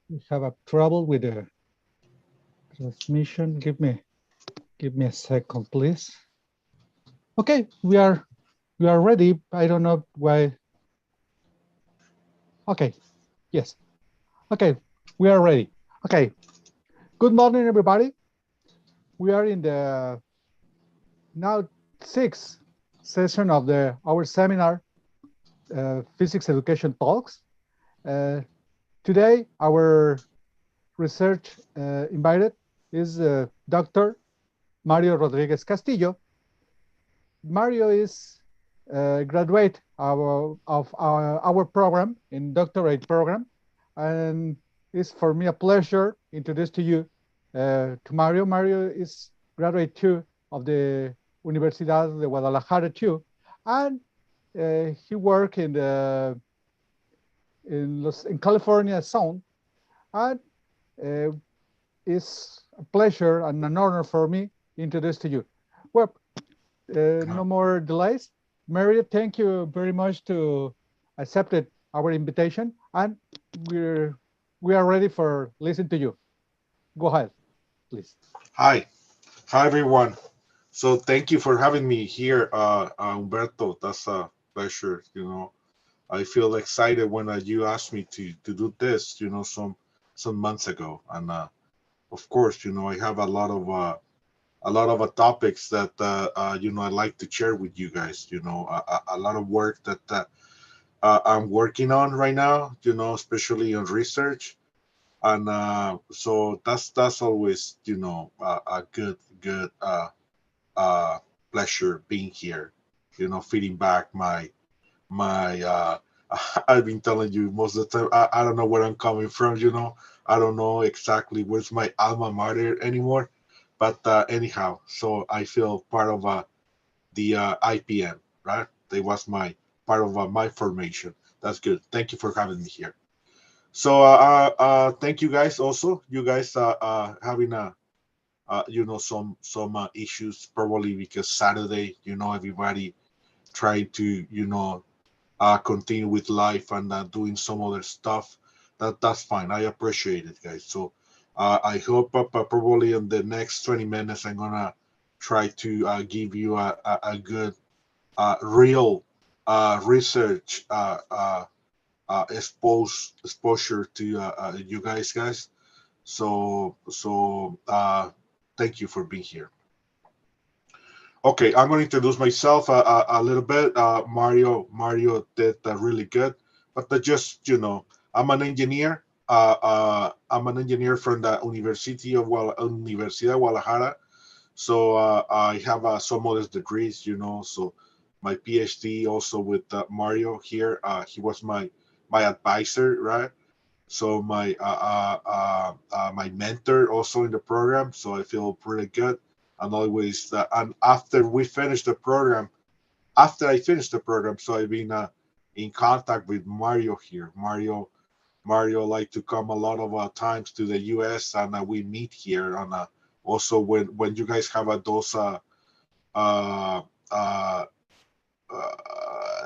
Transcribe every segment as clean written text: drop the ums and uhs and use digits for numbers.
We have a trouble with the transmission. Give me a second, please. Okay, we are ready. I don't know why. Okay, yes. Okay, we are ready. Okay, good morning, everybody. We are in the now sixth session of our seminar, Physics Education Talks. Today, our research invited is Dr. Mario Rodríguez Castillo. Mario is a graduate of our program in doctorate program, and it's for me a pleasure to introduce to you to Mario. Mario is graduate too of the Universidad de Guadalajara too, and he worked in California zone, and it's a pleasure and an honor for me to introduce to you. Well, no more delays. Mario, thank you very much to accepted our invitation, and we are ready for listen to you. Go ahead, please. Hi, everyone. So thank you for having me here, Humberto. That's a pleasure. I feel excited when you asked me to do this. Some months ago, and of course, I have a lot of topics that I like to share with you guys. A lot of work that I'm working on right now. Especially on research, and so that's always a good pleasure being here, feeding back my I've been telling you most of the time, I don't know where I'm coming from. I don't know exactly where's my alma mater anymore, but anyhow, so I feel part of the IPM, right? They was my part of my formation. That's good. Thank you for having me here. So thank you guys also. You guys having some issues probably because Saturday, everybody trying to continue with life and doing some other stuff. That's fine. I appreciate it, guys. So I hope probably in the next 20 minutes I'm gonna try to give you a good real research exposure to you guys. So thank you for being here. Okay, I'm going to introduce myself a little bit. Mario did really good, but just I'm an engineer. I'm an engineer from the Universidad Guadalajara. So I have some other degrees, So my PhD also with Mario here. He was my advisor, right? So my mentor also in the program. So I feel pretty good. And always and after we finish the program, after I finished the program, so I've been in contact with Mario here. Mario like to come a lot of times to the U.S. and we meet here. And also when you guys have those uh, uh,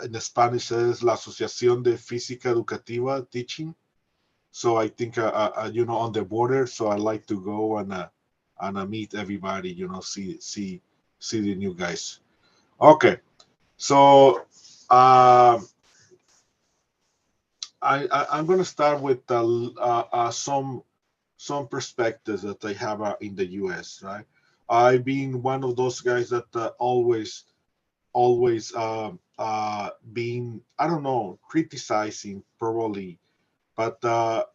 in Spanish is la Asociación de Física Educativa teaching. So I think on the border. So I like to go and meet everybody. See the new guys. Okay, so I'm gonna start with some perspectives that I have in the U.S. Right, I've been one of those guys that always being I don't know criticizing probably, but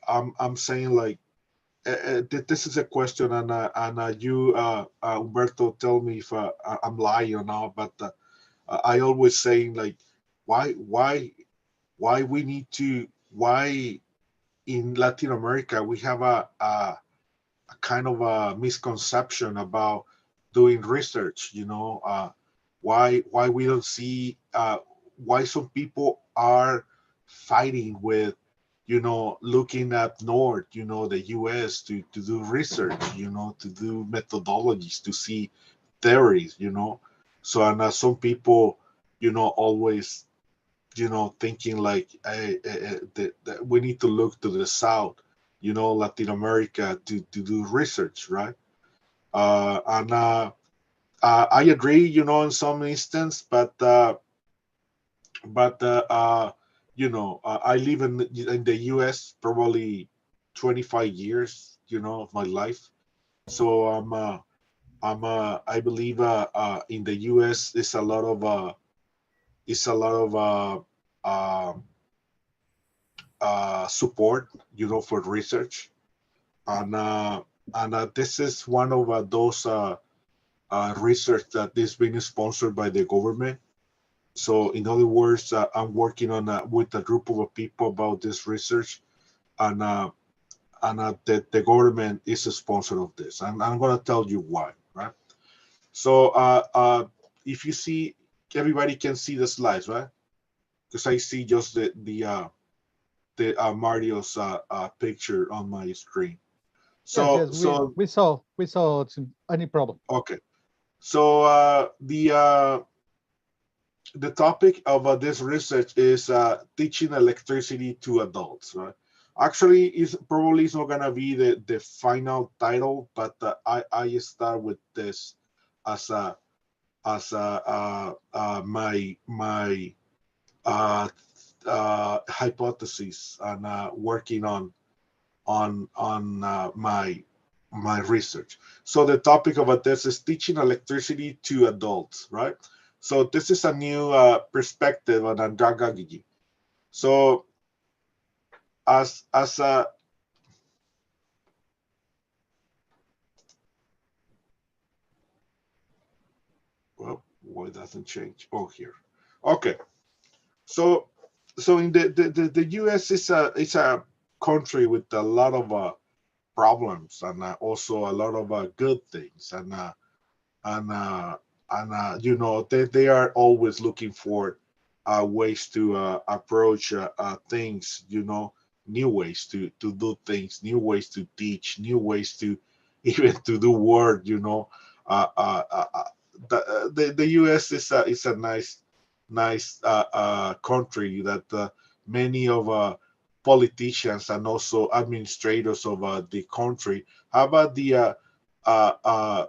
I'm saying like this is a question, and you Umberto, tell me if I'm lying or not, but I always saying like why we need to why in Latin America we have a kind of a misconception about doing research. Why we don't see why some people are fighting with looking at north, the US to do research, to do methodologies, to see theories, so and some people always thinking like hey, that we need to look to the south Latin America to do research, right? And I agree, in some instance, but I live in the U.S. probably 25 years, of my life. So I believe in the U.S. It's a lot of support, for research, and this is one of those research that is being sponsored by the government. So, in other words, I'm working on with a group of people about this research, and the government is a sponsor of this, and I'm going to tell you why, right? So, if you see, everybody can see the slides, right? Because I see just the Mario's picture on my screen. Yes, So, yes, we saw it's any problem. okay. So, the topic of this research is teaching electricity to adults, right? Actually, is probably is not gonna be the final title, but I start with this as a my uh, hypothesis, and working on my research. So the topic of this is teaching electricity to adults, right? So this is a new perspective on andragogy. So as a well, why doesn't change? Oh, here. Okay. So in the U.S. is a country with a lot of problems, and also a lot of good things, and they are always looking for ways to approach things, new ways to do things, new ways to teach, new ways to even to do work. uh, uh, uh, uh, the US is a nice country that many of politicians and also administrators of the country have uh, uh,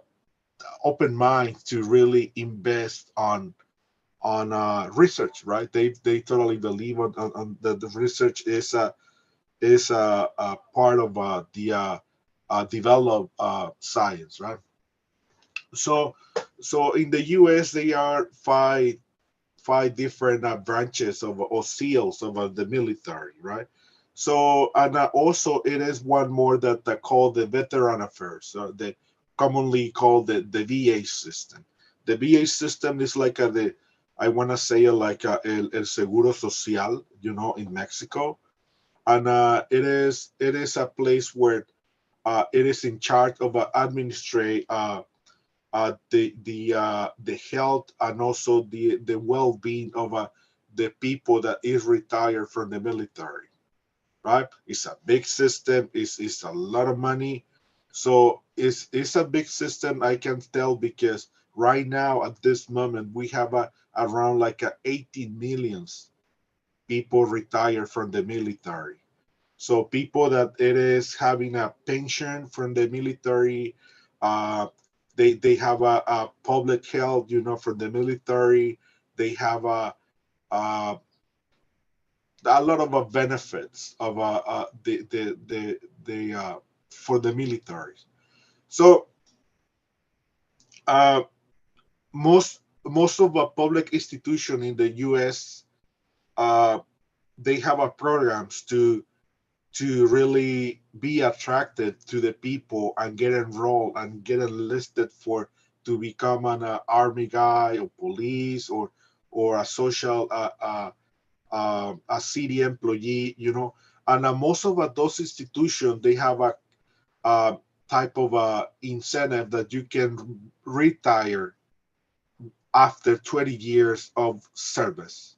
open mind to really invest on research, right? They totally believe on the research is a part of the developed science, right? So in the U.S. there are five different branches of or seals of the military, right? So and also it is one more that called the Veteran Affairs, the commonly called the VA system. The VA system is like the I want to say like el Seguro Social, in Mexico, and it is a place where it is in charge of administrate the health and also the well-being of the people that is retired from the military, right? It's a big system. It's a lot of money. So it's a big system. I can tell because right now at this moment we have around like 18 millions people retired from the military. So people that it is having a pension from the military, uh, they have a public health, from the military. They have a lot of benefits of the for the military. So uh, most of the public institution in the U.S. Uh, they have a programs to really be attracted to the people and get enrolled and get enlisted for to become an army guy or police or a social a city employee, and most of those institutions they have a type of incentive that you can retire after 20 years of service.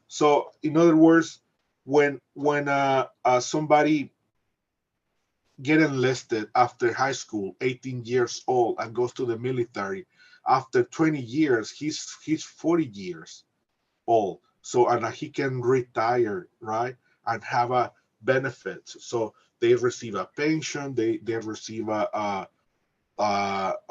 So in other words, when somebody get enlisted after high school, 18 years old, and goes to the military, after 20 years he's 40 years old. So and he can retire, right, and have a benefits. So they receive a pension, they receive a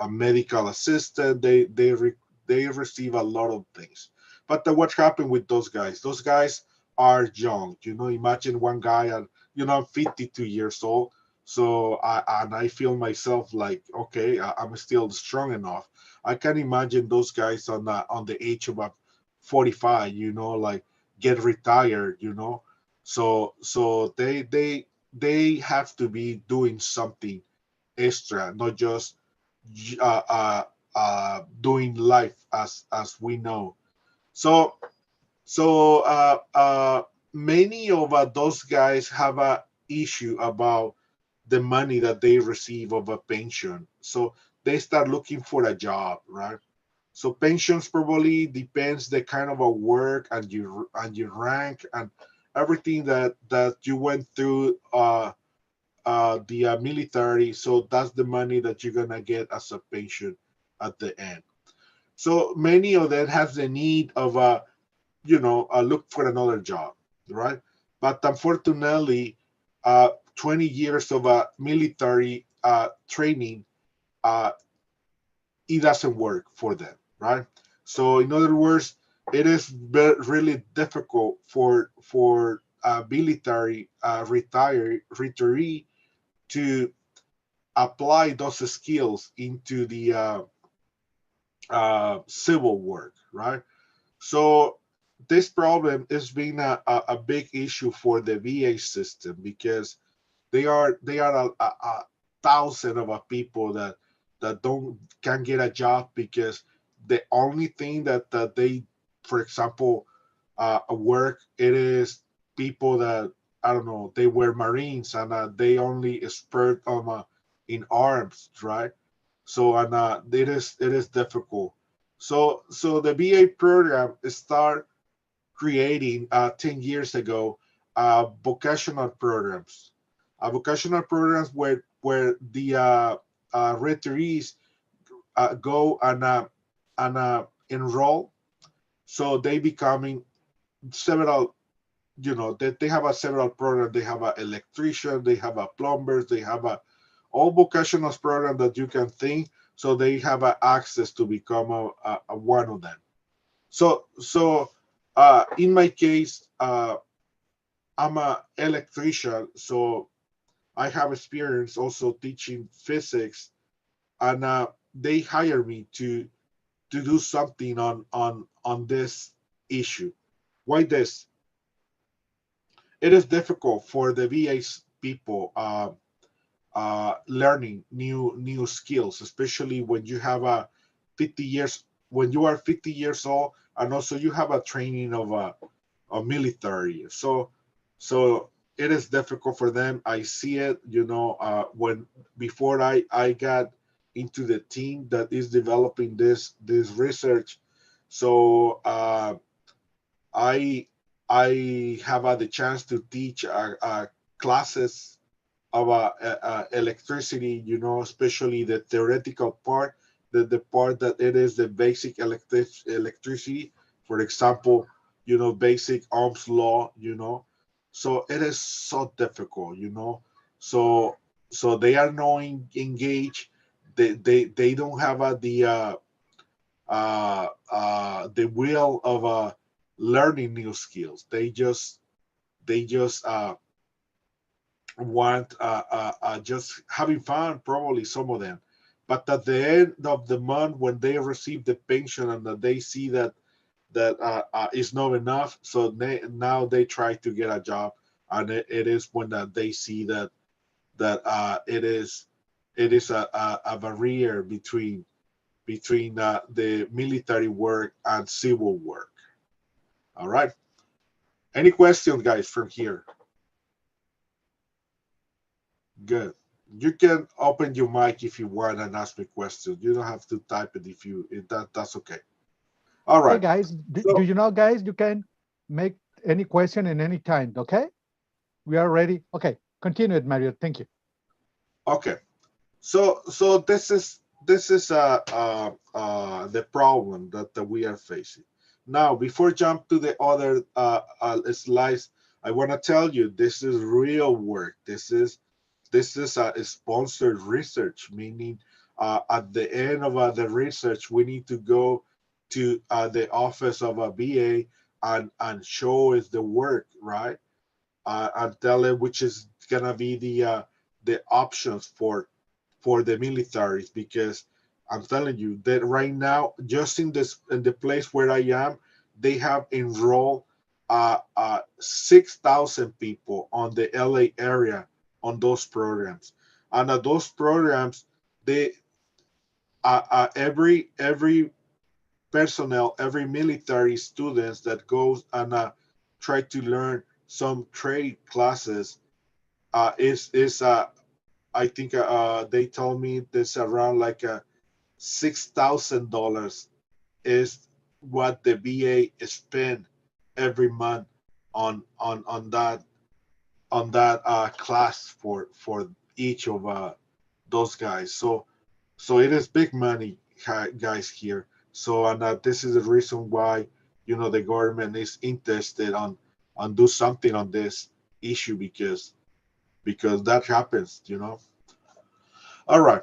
medical assistant, they receive a lot of things. But what happened with those guys? Those guys are young. Imagine one guy, and I'm 52 years old. So I feel myself like, okay, I'm still strong enough. I can imagine those guys on the age of 45, like get retired. So they have to be doing something extra, not just uh, uh, doing life as we know. So many of those guys have a issue about the money that they receive of a pension. So they start looking for a job, right? So pensions probably depends the kind of a work and your rank and everything that you went through the military. So that's the money that you're gonna get as a pension at the end. So many of them have the need of look for another job, right? But unfortunately, 20 years of military training, uh, it doesn't work for them, right? So in other words, it is really difficult for military retiree to apply those skills into the civil work, right? So this problem has been a big issue for the VA system because they are a thousand of people that don't can get a job because the only thing that they, for example, work, it is people that, I don't know, they were Marines and they only expert on in arms, right? So and it is difficult. So the BA program start creating 10 years ago vocational programs, vocational programs where the retirees go and enroll. So they becoming several, they have a several programs. They have a electrician, they have a plumbers, they have all vocational program that you can think. So they have access to become a one of them. So in my case, I'm a electrician, so I have experience also teaching physics, and they hire me to do something on this issue. Why this? It is difficult for the VA's people learning new skills, especially when you have a 50 years when you are 50 years old, and also you have a training of a military. So it is difficult for them. I see it, when before I got into the team that is developing this research. So I I have had the chance to teach classes of electricity, especially the theoretical part, the part that it is the basic electricity, for example, basic Ohm's law, So it is so difficult, So they are not engaged. They don't have the will of learning new skills. They just want just having fun, probably some of them. But at the end of the month, when they receive the pension and that they see that is not enough, so now they try to get a job, and it is when they see that it is a barrier between the military work and civil work. All right. Any questions, guys, from here? Good. You can open your mic if you want and ask me questions. You don't have to type it if that's okay. All Hey right. guys, do So you know, guys, you can make any question in any time, okay? We are ready. Okay, continue it, Mario. Thank you. okay. So this is the problem that we are facing. Now, before jump to the other slides, I want to tell you this is real work. This is This is a sponsored research, meaning at the end of the research, we need to go to the office of a BA and show us the work, right? And tell it which is gonna be the options for the militaries, because I'm telling you that right now, just in the place where I am, they have enrolled 6,000 people on the LA area on those programs, and those programs, they every personnel, every military students that goes and try to learn some trade classes is I think they told me this around like $6,000 is what the BA spend every month on that class for each of those guys. So it is big money, guys, here. So and this is the reason why the government is interested on do something on this issue, because that happens. All right.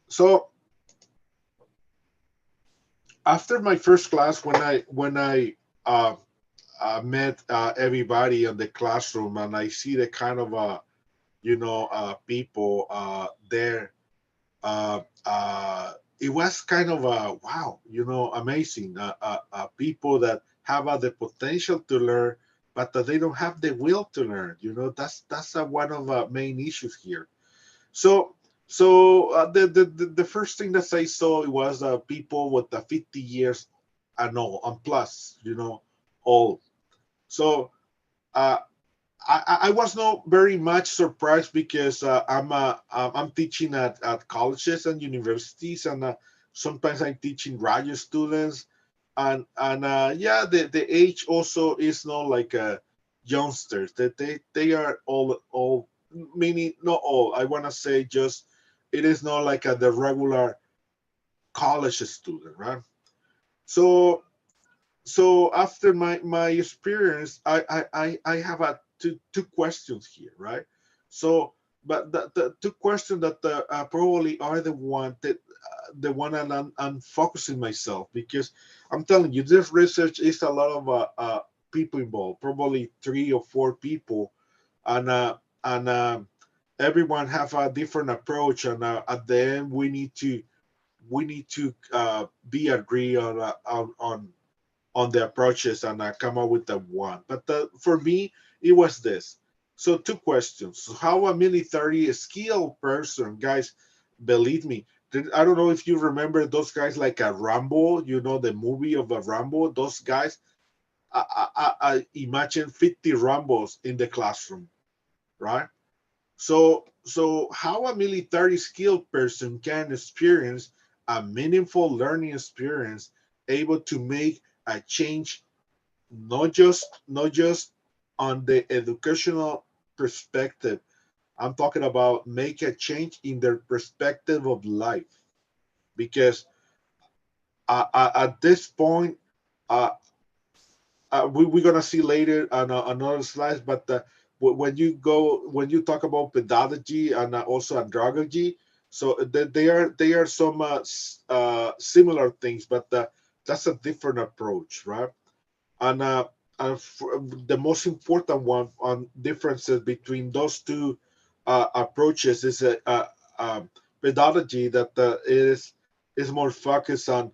So after my first class, when I met everybody in the classroom, and I see the kind of people there, uh, it was kind of wow, amazing. People that have the potential to learn, but that they don't have the will to learn. That's one of the main issues here. So, the first thing that I saw was people with the 50 years and all and plus, all. So uh, I was not very much surprised, because I'm teaching at colleges and universities, and sometimes I'm teaching graduate students, and yeah, the age also is not like youngsters. That they are all, meaning not all. I want to say just it is not like the regular college student, right? So after my experience, I have two questions here, right? So, but the two questions that probably are the one I'm focusing myself, because I'm telling you, this research is a lot of people involved, probably 3 or 4 people, and everyone have a different approach, and at the end we need to be agree on the approaches, and come up with the one. But for me, it was this. So two questions. So how a military skilled person, guys, believe me, I don't know if you remember those guys like a Rambo, the movie of a Rambo, those guys, I imagine 50 Rambos in the classroom, right? So how a military skilled person can experience a meaningful learning experience, able to make a change, not just on the educational perspective. I'm talking about make a change in their perspective of life, because at this point, uh, we're gonna see later on another slide. But when you talk about pedagogy and also andragogy, so they are some similar things, but that's a different approach, right? And the most important one on differences between those two approaches is pedagogy that is more focused on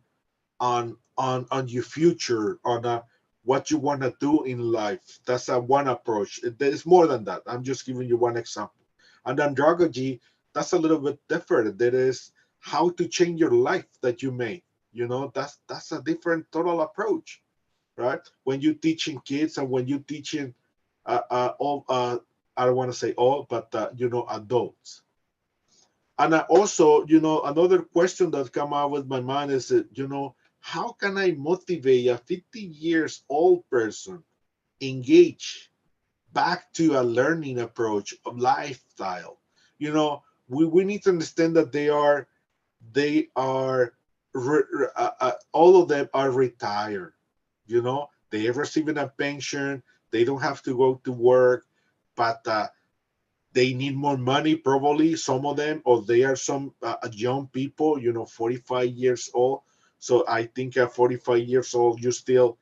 your future, on what you want to do in life. That's one approach. There's more than that. I'm just giving you one example. And andragogy, that's a little bit different. That is how to change your life that you made. That's a different total approach, right? When you're teaching kids, and when you're teaching all, I don't want to say all, but adults. And also, another question that come out with my mind is that, how can I motivate a 50 years old person engage back to a learning approach of lifestyle? We need to understand that they are all of them are retired. They are receiving a pension. They don't have to go to work, but they need more money, probably, some of them, or they are some young people, 45 years old. So I think at 45 years old, you still,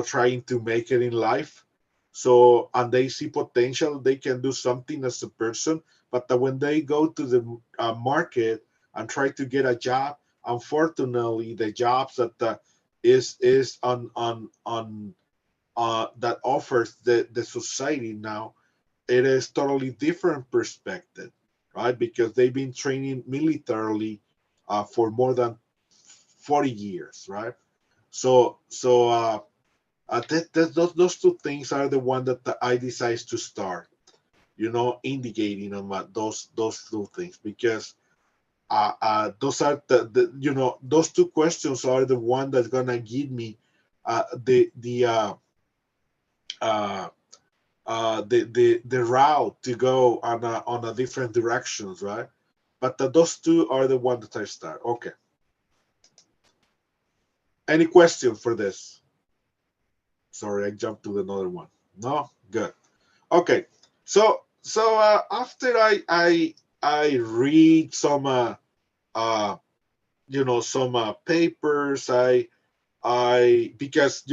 trying to make it in life. So, and they see potential, they can do something as a person. But when they go to the market and try to get a job, unfortunately, the jobs that is on that offers the society now, it is totally different perspective, right? Because they've been training militarily for more than 40 years, right? So those two things are the one that I decide to start, indicating on those two things, because those are those two questions are the one that's gonna give me uh, the route to go on a different directions, right? But those two are the one that I start. Okay. Any question for this? Sorry, I jumped to another one. No, good. Okay. So after I read some uh some papers, I because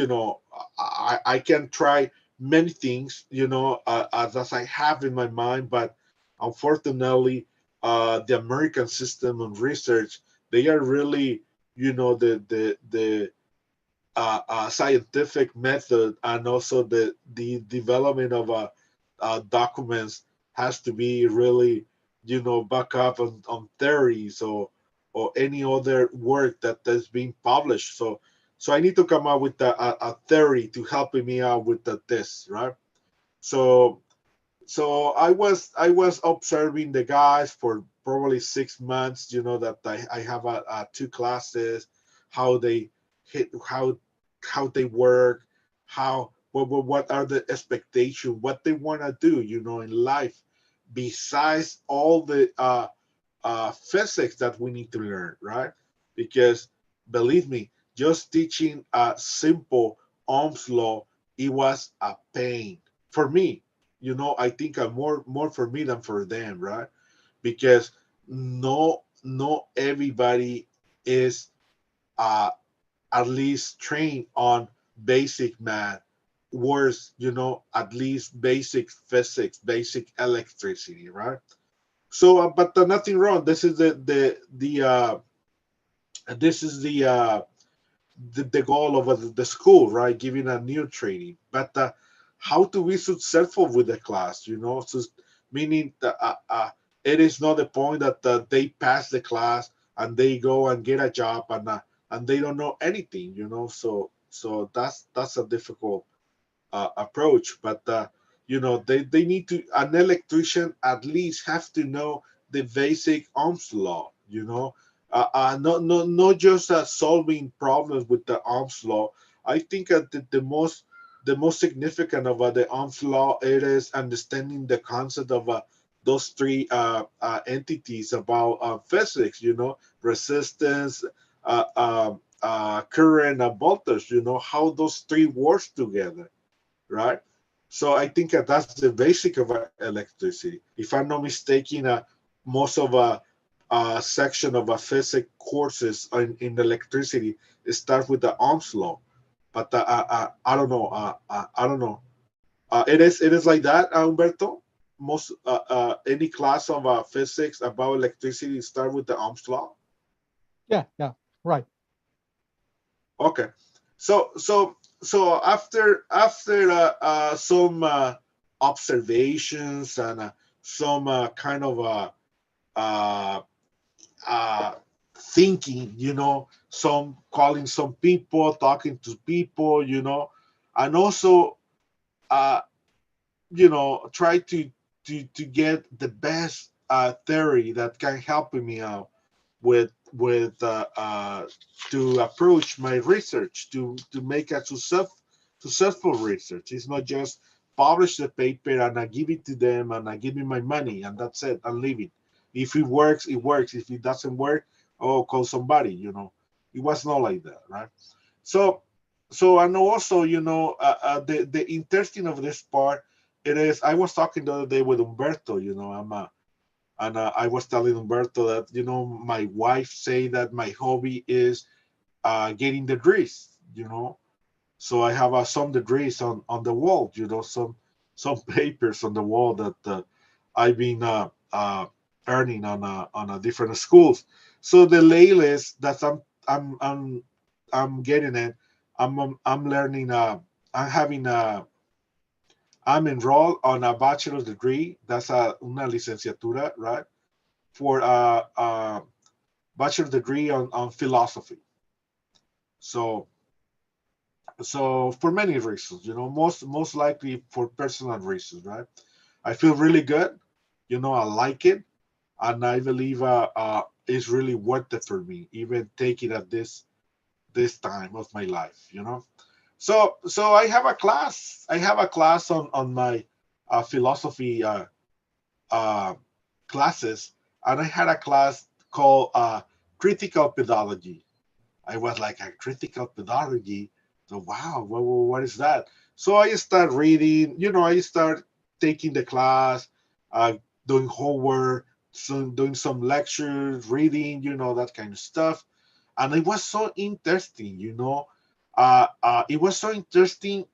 I can try many things, as I have in my mind, but unfortunately, the American system of research, they are really, the scientific method, and also the development of documents has to be really, back up on theories or any other work that is being published. So I need to come up with a theory to help me out with this, right? So I was observing the guys for probably 6 months. That I have two classes, how they hit, how they work, how what are the expectations, what they want to do, in life, besides all the physics that we need to learn, right? Because believe me, just teaching a simple Ohm's law, it was a pain for me. I think more for me than for them, right? Because no everybody is uh, at least trained on basic math, worse, at least basic physics, basic electricity, right? So, but nothing wrong. This is this is the goal of the school, right? Giving a new training, but how to be successful with the class, So, meaning that it is not the point that they pass the class and they go and get a job and they don't know anything, So that's a difficult approach, but they need to, an electrician at least have to know the basic Ohm's law, not just solving problems with the Ohm's law. I think the most significant of the Ohm's law, it is understanding the concept of those three entities about physics, resistance, current, and voltage, how those three work together, right? So I think that's the basic of electricity. If I'm not mistaken, most of a section of physics courses in electricity start with the Ohm's law, but I don't know. I don't know. It is like that, Humberto. Most any class of physics about electricity start with the Ohm's law. Yeah, right. Okay, so after some observations and some kind of uh, uh, thinking, some calling some people, talking to people, and also uh, try to get the best theory that can help me out with to approach my research to make a successful research. It's not just publish the paper and I give it to them and I give me my money and that's it. I'm leaving. If it works, it works. If it doesn't work, oh, call somebody. It was not like that, right? So and also the interesting of this part. it is. I was talking the other day with Humberto. And I was telling Humberto that my wife say that my hobby is getting degrees. So I have some degrees on the wall. Some papers on the wall that I've been earning on a different schools. So the latest that I'm getting it. I'm learning. I'm having a. I'm enrolled on a bachelor's degree. That's una licenciatura, right? For a bachelor's degree on philosophy. So for many reasons, most likely for personal reasons, right? I feel really good. I like it, and I believe it's really worth it for me, even taking at this time of my life. So I have a class. I have a class on my philosophy uh, classes, and I had a class called critical pedagogy. I was like, a critical pedagogy. So wow, what is that? So I start reading. I start taking the class, uh, doing homework, doing some lectures, reading, that kind of stuff. And it was so interesting. It was so interesting,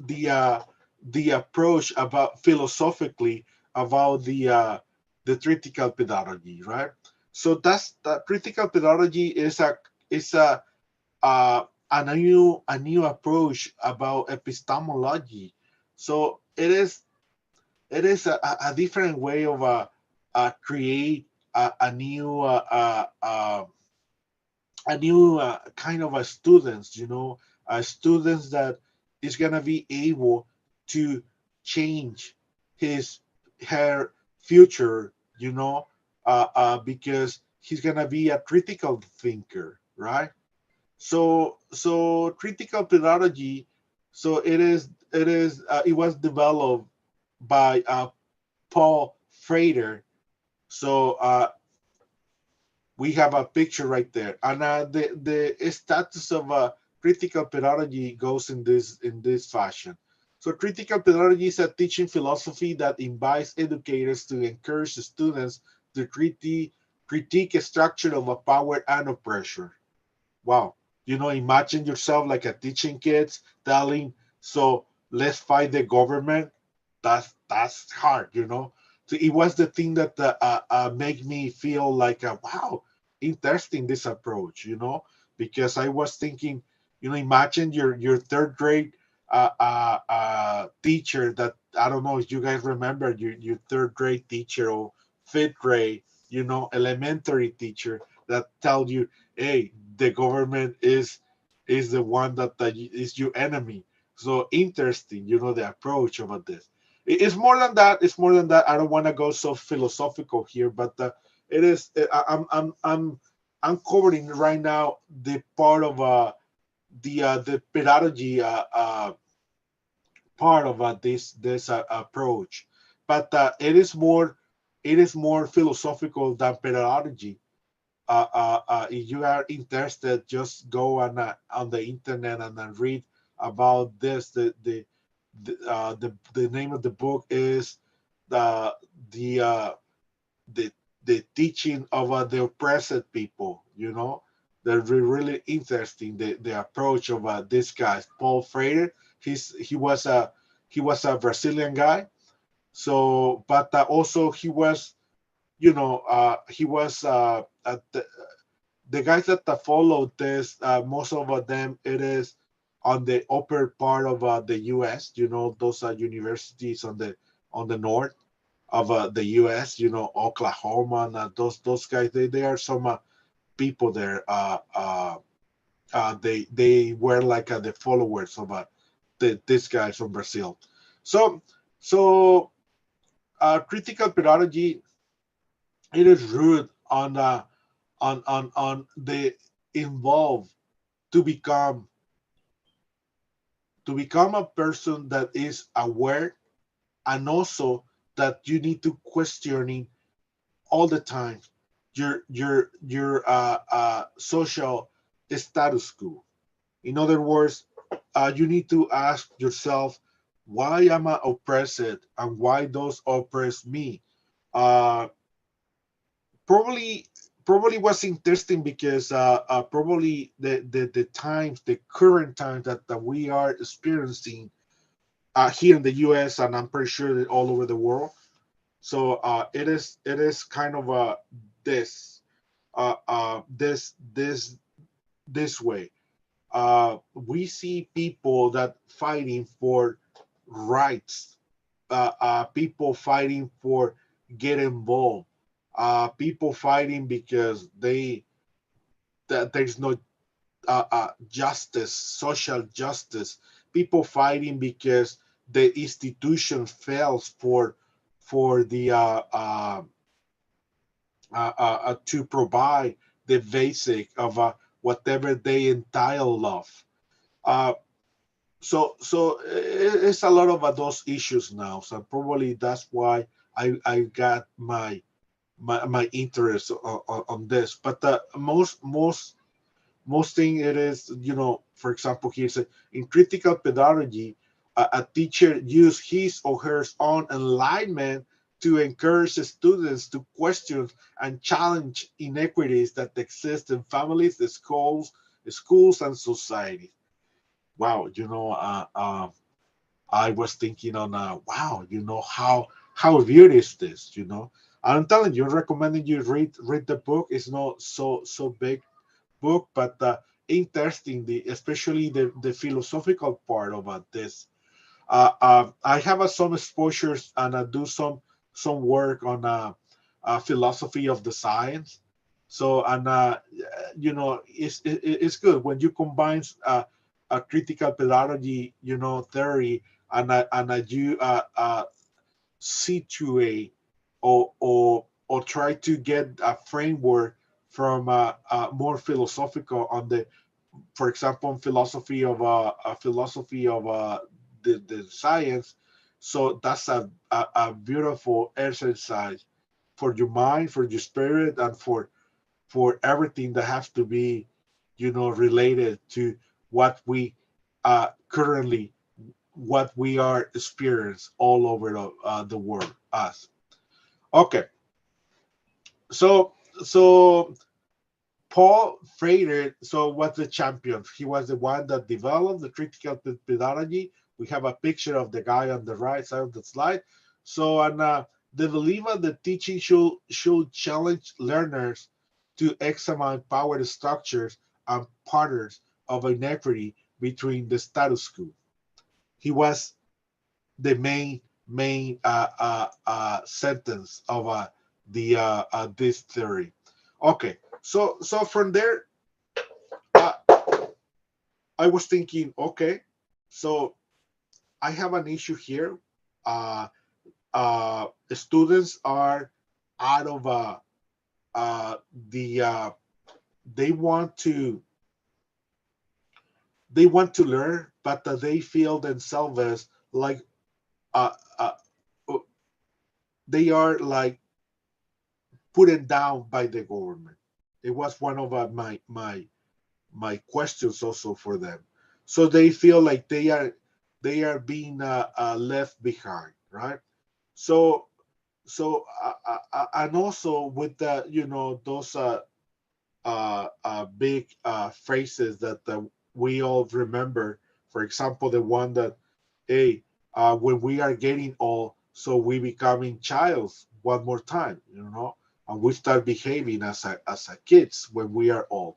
the approach about philosophically about the critical pedagogy, right? So that's the critical pedagogy is a new approach about epistemology. So it is a different way of create a new kind of a students, students that is gonna be able to change his her future, because he's gonna be a critical thinker, right? So critical pedagogy, so it was developed by Paul Frater. So we have a picture right there, and the status of critical pedagogy goes in this fashion. So critical pedagogy is a teaching philosophy that invites educators to encourage the students to critique a structure of a power and oppression. Wow. Imagine yourself like a teaching kids telling, so let's fight the government. That's hard. So it was the thing that made me feel like, wow, interesting this approach, because I was thinking, imagine your third grade teacher that, I don't know if you guys remember your third grade teacher or fifth grade, elementary teacher that tell you, hey, the government is the one that is your enemy. So interesting, the approach about this. It's more than that. It's more than that. I don't want to go so philosophical here, but it is. I'm covering right now the part of the pedagogy part of this approach, but it is more philosophical than pedagogy. If you are interested, just go on the internet and then read about this. The name of the book is the the the teaching of the oppressed people. They're really interesting. The approach of this guy, Paul Freire. He was a Brazilian guy. So, but also the guys that followed this, most of them, it is on the upper part of the U.S. Those are universities on the north of the U.S. Oklahoma, and those guys. They are some people there. They were like the followers of this guy from Brazil. So so critical pedagogy, it is rooted on the involved to become a person that is aware, and also that you need to questioning all the time your social status quo. In other words, you need to ask yourself, Why am I oppressed, and why those oppress me? Uh, probably probably was interesting because probably the times, the current times that we are experiencing here in the U.S., and I'm pretty sure that all over the world. So it is kind of this this way. We see people that fighting for rights, people fighting for get involved, people fighting because that there's no justice, social justice. People fighting because the institution fails for the to provide the basic of whatever they entitled of. Uh, so it's a lot of those issues now. So probably that's why I got my interest on this. But most thing it is, for example, here said in critical pedagogy, a teacher use his or her own enlightenment to encourage the students to question and challenge inequities that exist in families, the schools and society. Wow, I was thinking on, wow, how weird is this, I'm telling you, recommending you read the book. It's not so big book, but interesting, especially the philosophical part about this. I have some exposures, and I do some work on philosophy of the science. So, and it's good when you combine a critical pedagogy, theory, and you situate or try to get a framework from more philosophical on the, for example, philosophy of the science. So that's a beautiful exercise for your mind, for your spirit, and for everything that has to be, related to what we currently, what we are experiencing all over the world. Us. Okay, so so Paul Freire, so was the champion. He was the one that developed the critical pedagogy. We have a picture of the guy on the right side of the slide. So, and the believer that teaching should challenge learners to examine power structures and patterns of inequity between the status quo. He was the main sentence of the this theory. Okay, so from there, uh, I was thinking, okay, so I have an issue here. Uh, Students are out of the they want to learn, but they feel themselves as like uh, uh, they are like put down by the government. It was one of my questions also for them. So they feel like they are being left behind, right? So and also with the those big phrases that we all remember. For example, the one that, hey, when we are getting old, so we becoming childs one more time, and we start behaving as a kids when we are old.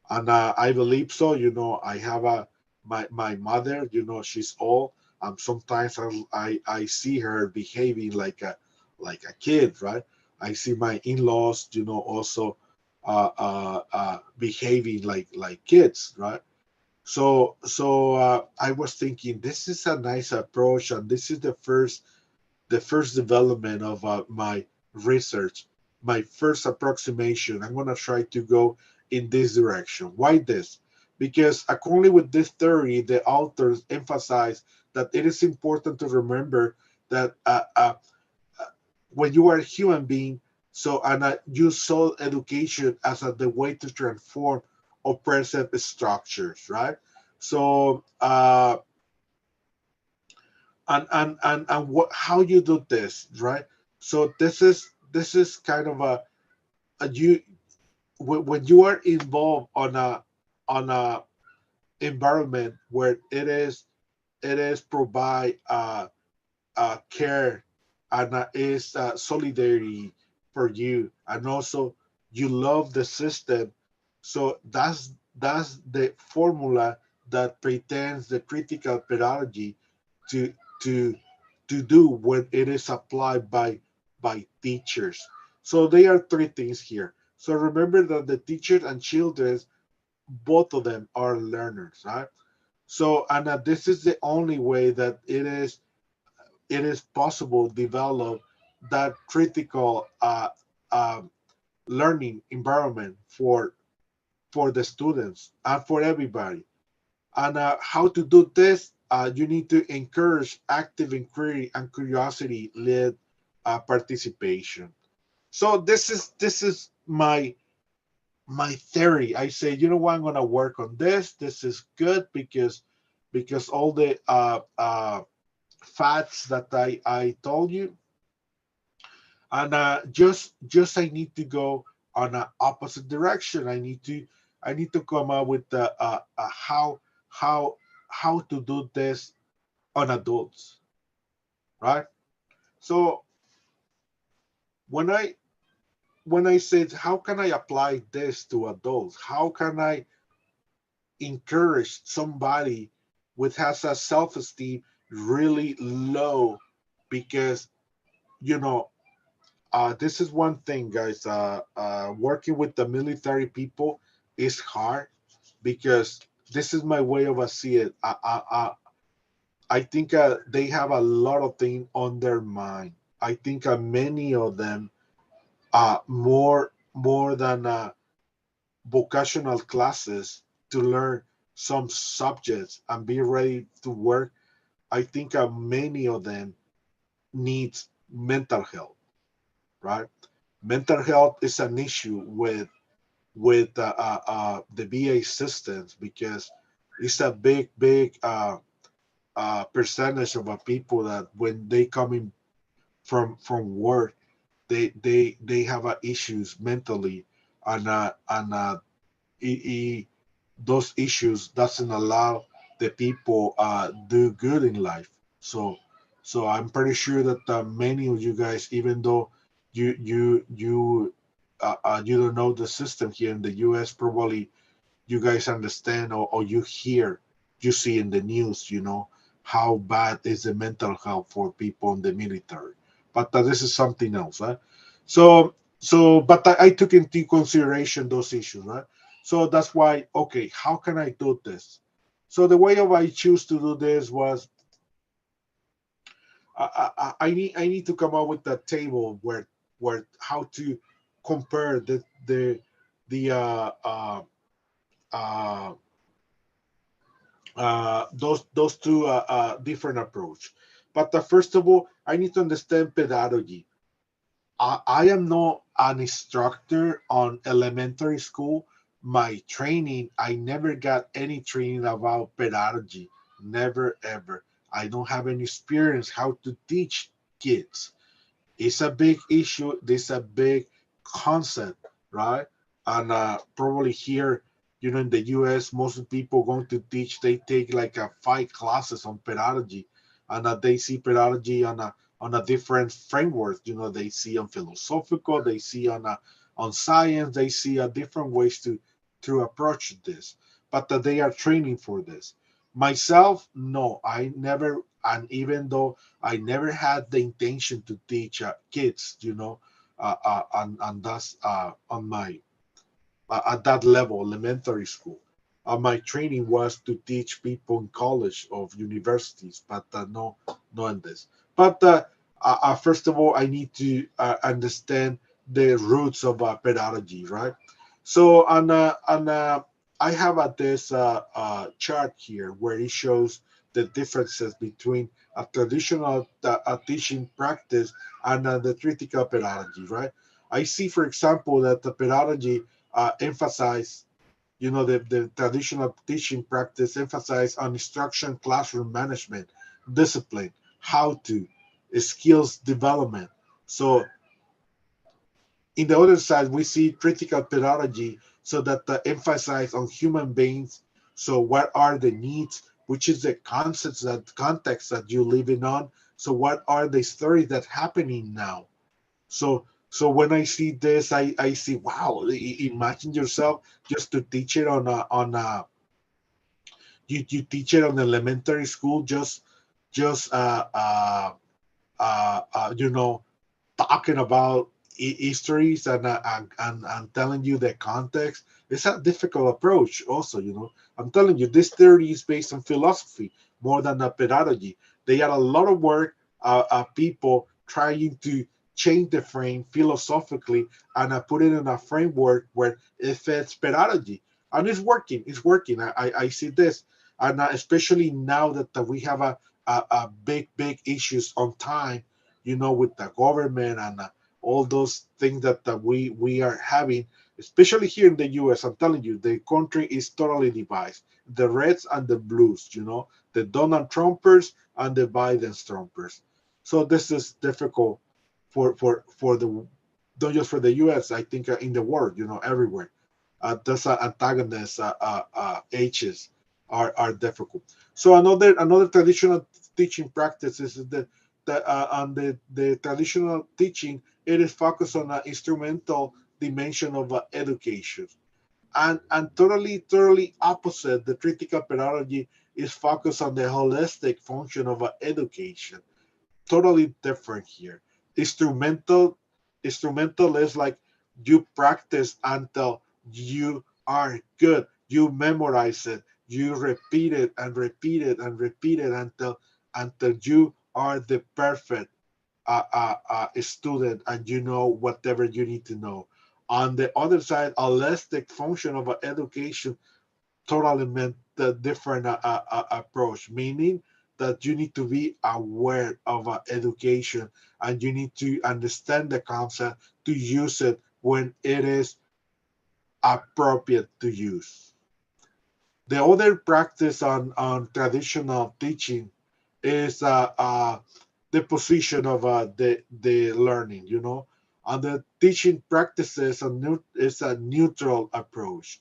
And I believe so. I have my mother. She's old. Sometimes I see her behaving like a kid, right? I see my in-laws, also behaving like kids, right? So I was thinking this is a nice approach, and this is the first development of my research, my first approximation. I'm going to try to go in this direction. Why this? Because according with this theory, the authors emphasize that it is important to remember that when you are a human being, so and you saw education as the way to transform oppressive structures, right? So and what how you do this, right? So this is kind of a you when you are involved on a environment where it is provide care and is solidarity for you, and also you love the system. So that's the formula that pretends the critical pedagogy to to to do when it is applied by teachers. So there are three things here. So remember that the teachers and children, both of them are learners, right? So and this is the only way that it is possible to develop that critical learning environment for the students and for everybody. And how to do this? You need to encourage active inquiry and curiosity led participation. So this is my theory. I say, you know what, I'm gonna work on this. This is good because all the facts that I told you, and just I need to go on an opposite direction. I need to come up with the how how to do this on adults, right? So when I said how can I apply this to adults, how can I encourage somebody with has a self-esteem really low, because you know this is one thing, guys. Working with the military people is hard because this is my way of see it. I think they have a lot of things on their mind. I think many of them more than vocational classes to learn some subjects and be ready to work. I think many of them needs mental health, right? Mental health is an issue with the VA systems because it's a big percentage of people that when they come in from work, they have issues mentally, and those issues doesn't allow the people do good in life. So I'm pretty sure that many of you guys, even though you don't know the system here in the US, probably you guys understand, or you see in the news, how bad is the mental health for people in the military. But this is something else, right? But I took into consideration those issues, right? So that's why, okay, how can I do this? So the way of I choose to do this was I need to come up with a table where how to compare the uh, those two different approach. But first of all, I need to understand pedagogy. I am not an instructor on elementary school. My training, I never got any training about pedagogy. Never ever. I don't have any experience how to teach kids. It's a big issue. This is a big concept, right? And probably here, in the US, most of the people going to teach, they take like 5 classes on pedagogy, and they see pedagogy on a different framework. They see on philosophical, they see on science, they see different ways to approach this, but they are training for this. Myself, no, I never, and even though I never had the intention to teach kids, and that's on my at that level, elementary school. My training was to teach people in college of universities, but no in this. But first of all, I need to understand the roots of pedagogy, right? So, and I have this chart here where it shows the differences between a traditional teaching practice and the critical pedagogy, right? I see, for example, that the pedagogy emphasize, the traditional teaching practice emphasize on instruction, classroom management, discipline, how to, skills development. So in the other side, we see critical pedagogy, so that the emphasize on human beings. So what are the needs, which is the concepts, that context that you live in on. So what are the stories that happening now. So when I see this, I see, wow, imagine yourself just to teach it on a you teach it on elementary school, just you know, talking about histories and telling you the context. It's a difficult approach also, you know. I'm telling you, this theory is based on philosophy more than a pedagogy. They had a lot of work, people trying to change the frame philosophically, and put it in a framework where it fits pedagogy, and it's working. I see this, and especially now that we have a big issues on time, you know, with the government and all those things that we are having, especially here in the US. I'm telling you, the country is totally divided. The reds and the blues, you know, the Donald Trumpers and the Biden Trumpers. So this is difficult for the, not just for the US, I think in the world, you know, everywhere. Those antagonist H's are difficult. So another traditional teaching practice is on the traditional teaching. It is focused on an instrumental dimension of education, and totally opposite. The critical pedagogy is focused on the holistic function of education. Totally different here. Instrumental instrumental is like you practice until you are good. You memorize it. You repeat it and repeat it and repeat it until you are the perfect student, and you know whatever you need to know. On the other side, a holistic function of education totally meant the different approach, meaning that you need to be aware of education, and you need to understand the concept to use it when it is appropriate to use. The other practice on traditional teaching is the position of the learning, you know. And the teaching practices is a neutral approach.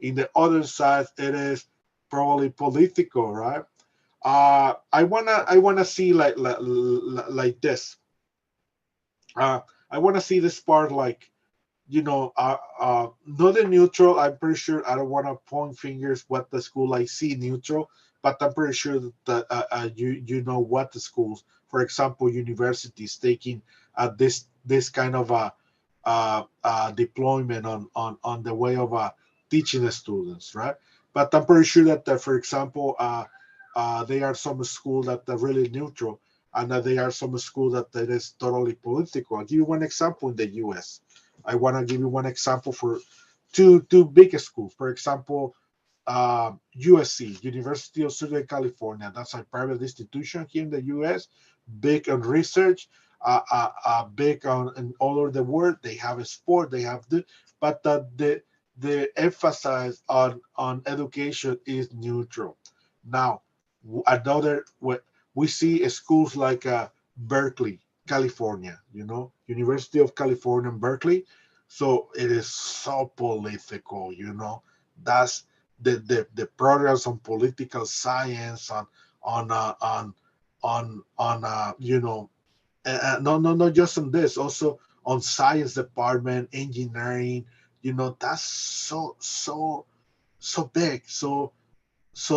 In the other side, it is probably political, right? I wanna see like this. I wanna see this part like, you know, not a neutral. I'm pretty sure I don't want to point fingers what the school I see neutral, but I'm pretty sure that you know what the schools, for example, universities taking this kind of deployment on the way of teaching the students, right? But I'm pretty sure that for example, there are some schools that are really neutral, and there are some schools that is totally political. I'll give you one example in the U.S. I want to give you one example for two big schools. For example, USC, University of Southern California. That's a private institution here in the U.S. Big on research, big on in all over the world. They have a sport. They have but the emphasis on education is neutral. Now, another we see schools like Berkeley, California. You know, University of California, Berkeley. So it is so political. You know, that's the programs on political science, on you know, no, not just on this, also on science department, engineering. You know, that's so big, so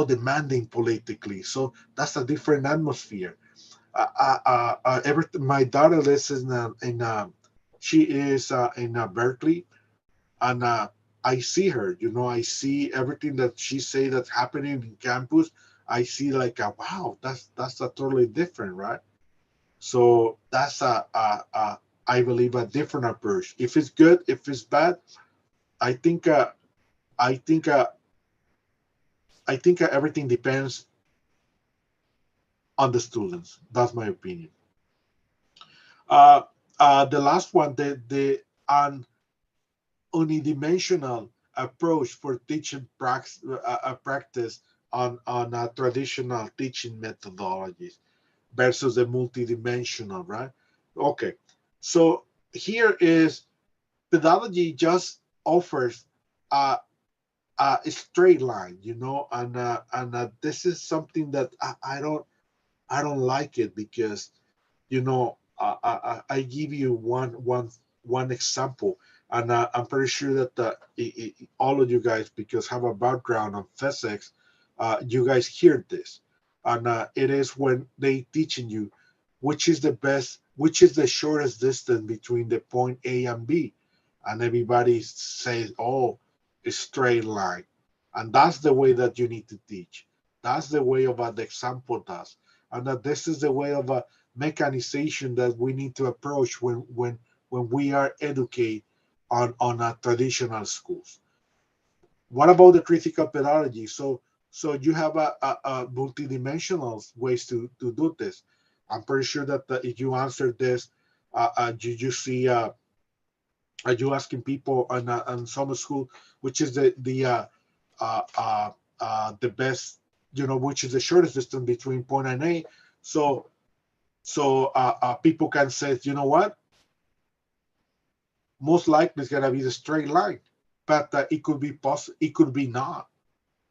demanding politically. So that's a different atmosphere. My daughter lives she is in Berkeley, and I see her. You know, I see everything that she say that's happening in campus. I see like, wow, that's a totally different, right? So that's I believe a different approach. If it's good, if it's bad, I think I think I think everything depends on the students. That's my opinion. Uh, the last one, an unidimensional approach for teaching practice on traditional teaching methodologies. versus the multidimensional, right? Okay, so here is pedagogy just offers a, a straight line, you know, and this is something that I don't like it because, you know, I give you one example, and I'm pretty sure that all of you guys, because have a background on physics, you guys hear this, and it is when they teaching you which is the shortest distance between the point A and B, and everybody says, "Oh, a straight line," and that's the way that you need to teach. That's the way of the example does, and that this is the way of a mechanization that we need to approach when we are educate on a traditional schools. What about the critical pedagogy? So you have a multidimensional ways to do this. I'm pretty sure that if you answer this, you see you asking people on summer school which is the best, you know, which is the shortest distance between point and A. So people can say, you know what, most likely it's gonna be the straight line, but it could be possible, it could be not.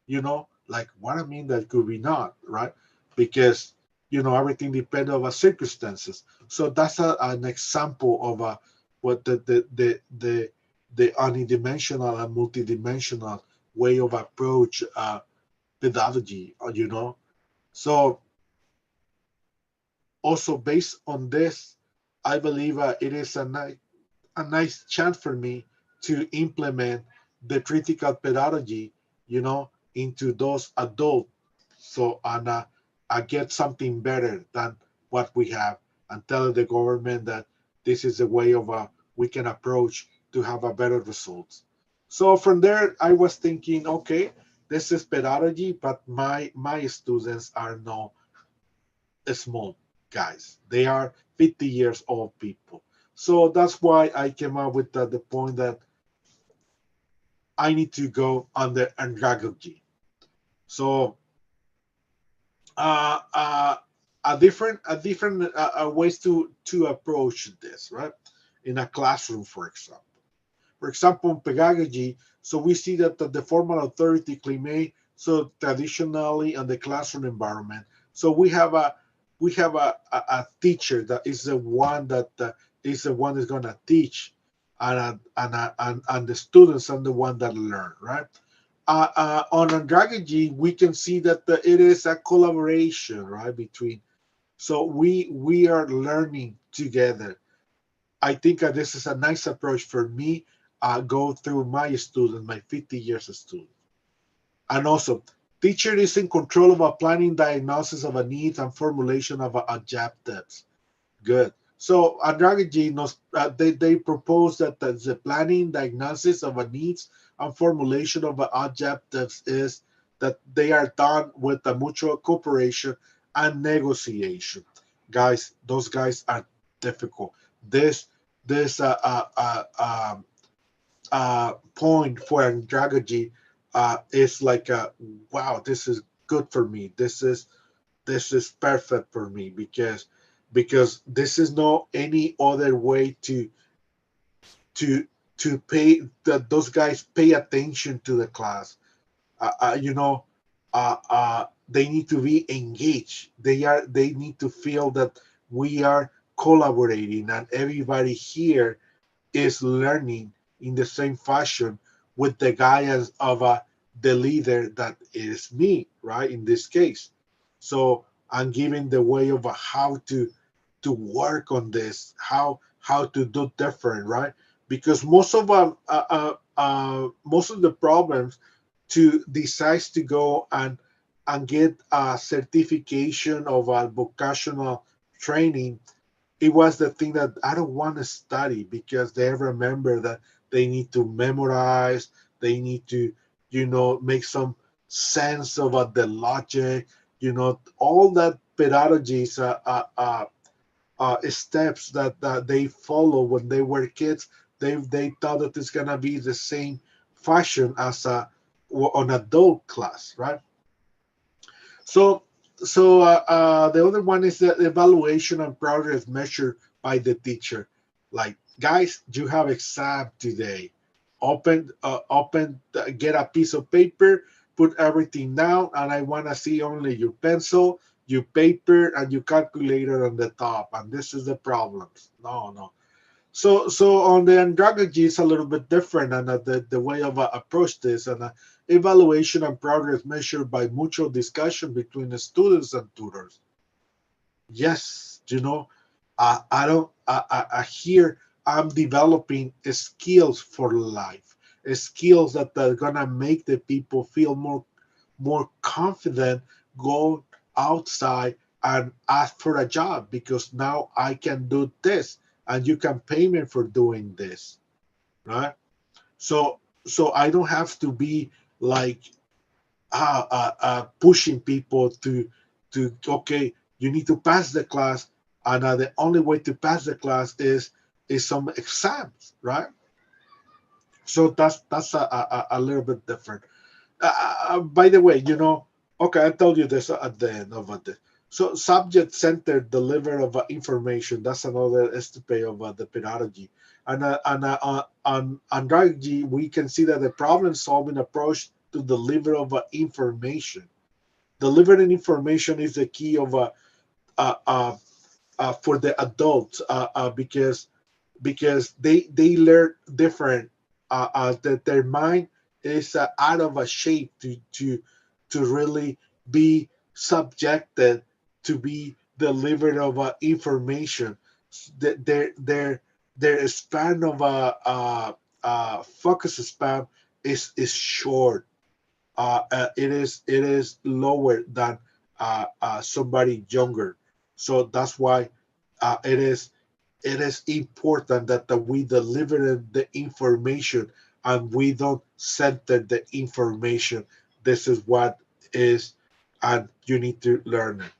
You know, like what I mean that could be not right, because you know everything depends on circumstances. So that's an example of what the unidimensional and multidimensional way of approach pedagogy. You know, so also based on this, I believe it is a nice chance for me to implement the critical pedagogy, you know, into those adults. So, and I get something better than what we have, and tell the government that this is a way of we can approach to have a better results. So from there, I was thinking, okay, this is pedagogy, but my students are no small guys. They are 50 years old people. So that's why I came up with the point that I need to go under andragogy. So uh, uh, a different ways to approach this, right? In a classroom, for example. For example, in pedagogy, so we see that the formal authority claim, so traditionally in the classroom environment. So we have a teacher that is the one that is the one that's gonna teach, and the students are the one that learn, right? On andragogy, we can see that it is a collaboration, right, between. So we are learning together. I think this is a nice approach for me. Go through my student, my 50 years of student. And also, teacher is in control of a planning, diagnosis of a need, and formulation of objectives. Good. So andragogy, they propose that the planning, diagnosis of a needs, and formulation of objectives is that they are done with a mutual cooperation and negotiation. Guys, those guys are difficult. This point for andragogy is like wow, this is good for me. This is perfect for me because this is no any other way to to pay that those guys pay attention to the class. You know, they need to be engaged. They need to feel that we are collaborating and everybody here is learning in the same fashion with the guidance of the leader that is me, right? In this case, so I'm giving the way of how to work on this, how to do different, right? Because most of the problems to decides to go and get a certification of a vocational training, it was the thing that I don't want to study because they remember that they need to memorize, they need to, you know, make some sense of the logic, you know, all that pedagogies, steps that they follow when they were kids. They thought that it's gonna be the same fashion as on adult class, right? So the other one is the evaluation and progress measured by the teacher. Like, guys, you have exam today. Get a piece of paper, put everything down, and I want to see only your pencil, your paper, and your calculator on the top. And this is the problems. No. So on the andragogy, it's a little bit different, and the way of approach this, and evaluation and progress measured by mutual discussion between the students and tutors. Yes, I don't. I here I'm developing skills for life, skills that are gonna make the people feel more confident, go outside and ask for a job, because now I can do this and you can pay me for doing this, right? So I don't have to be like pushing people to okay, you need to pass the class, and the only way to pass the class is some exams, right? So that's a little bit different. By the way, okay, I told you this at the end of it. So subject-centered delivery of information, that's another aspect of the pedagogy. On andragogy, we can see that the problem-solving approach to deliver of information. Delivering information is the key of for the adults, because they learn different. That their mind is out of a shape to really be subjected to be delivered of information. Their span of focus span is short. It is lower than somebody younger. So that's why it is important that we deliver the information and we don't center the information. This is what is, and you need to learn it.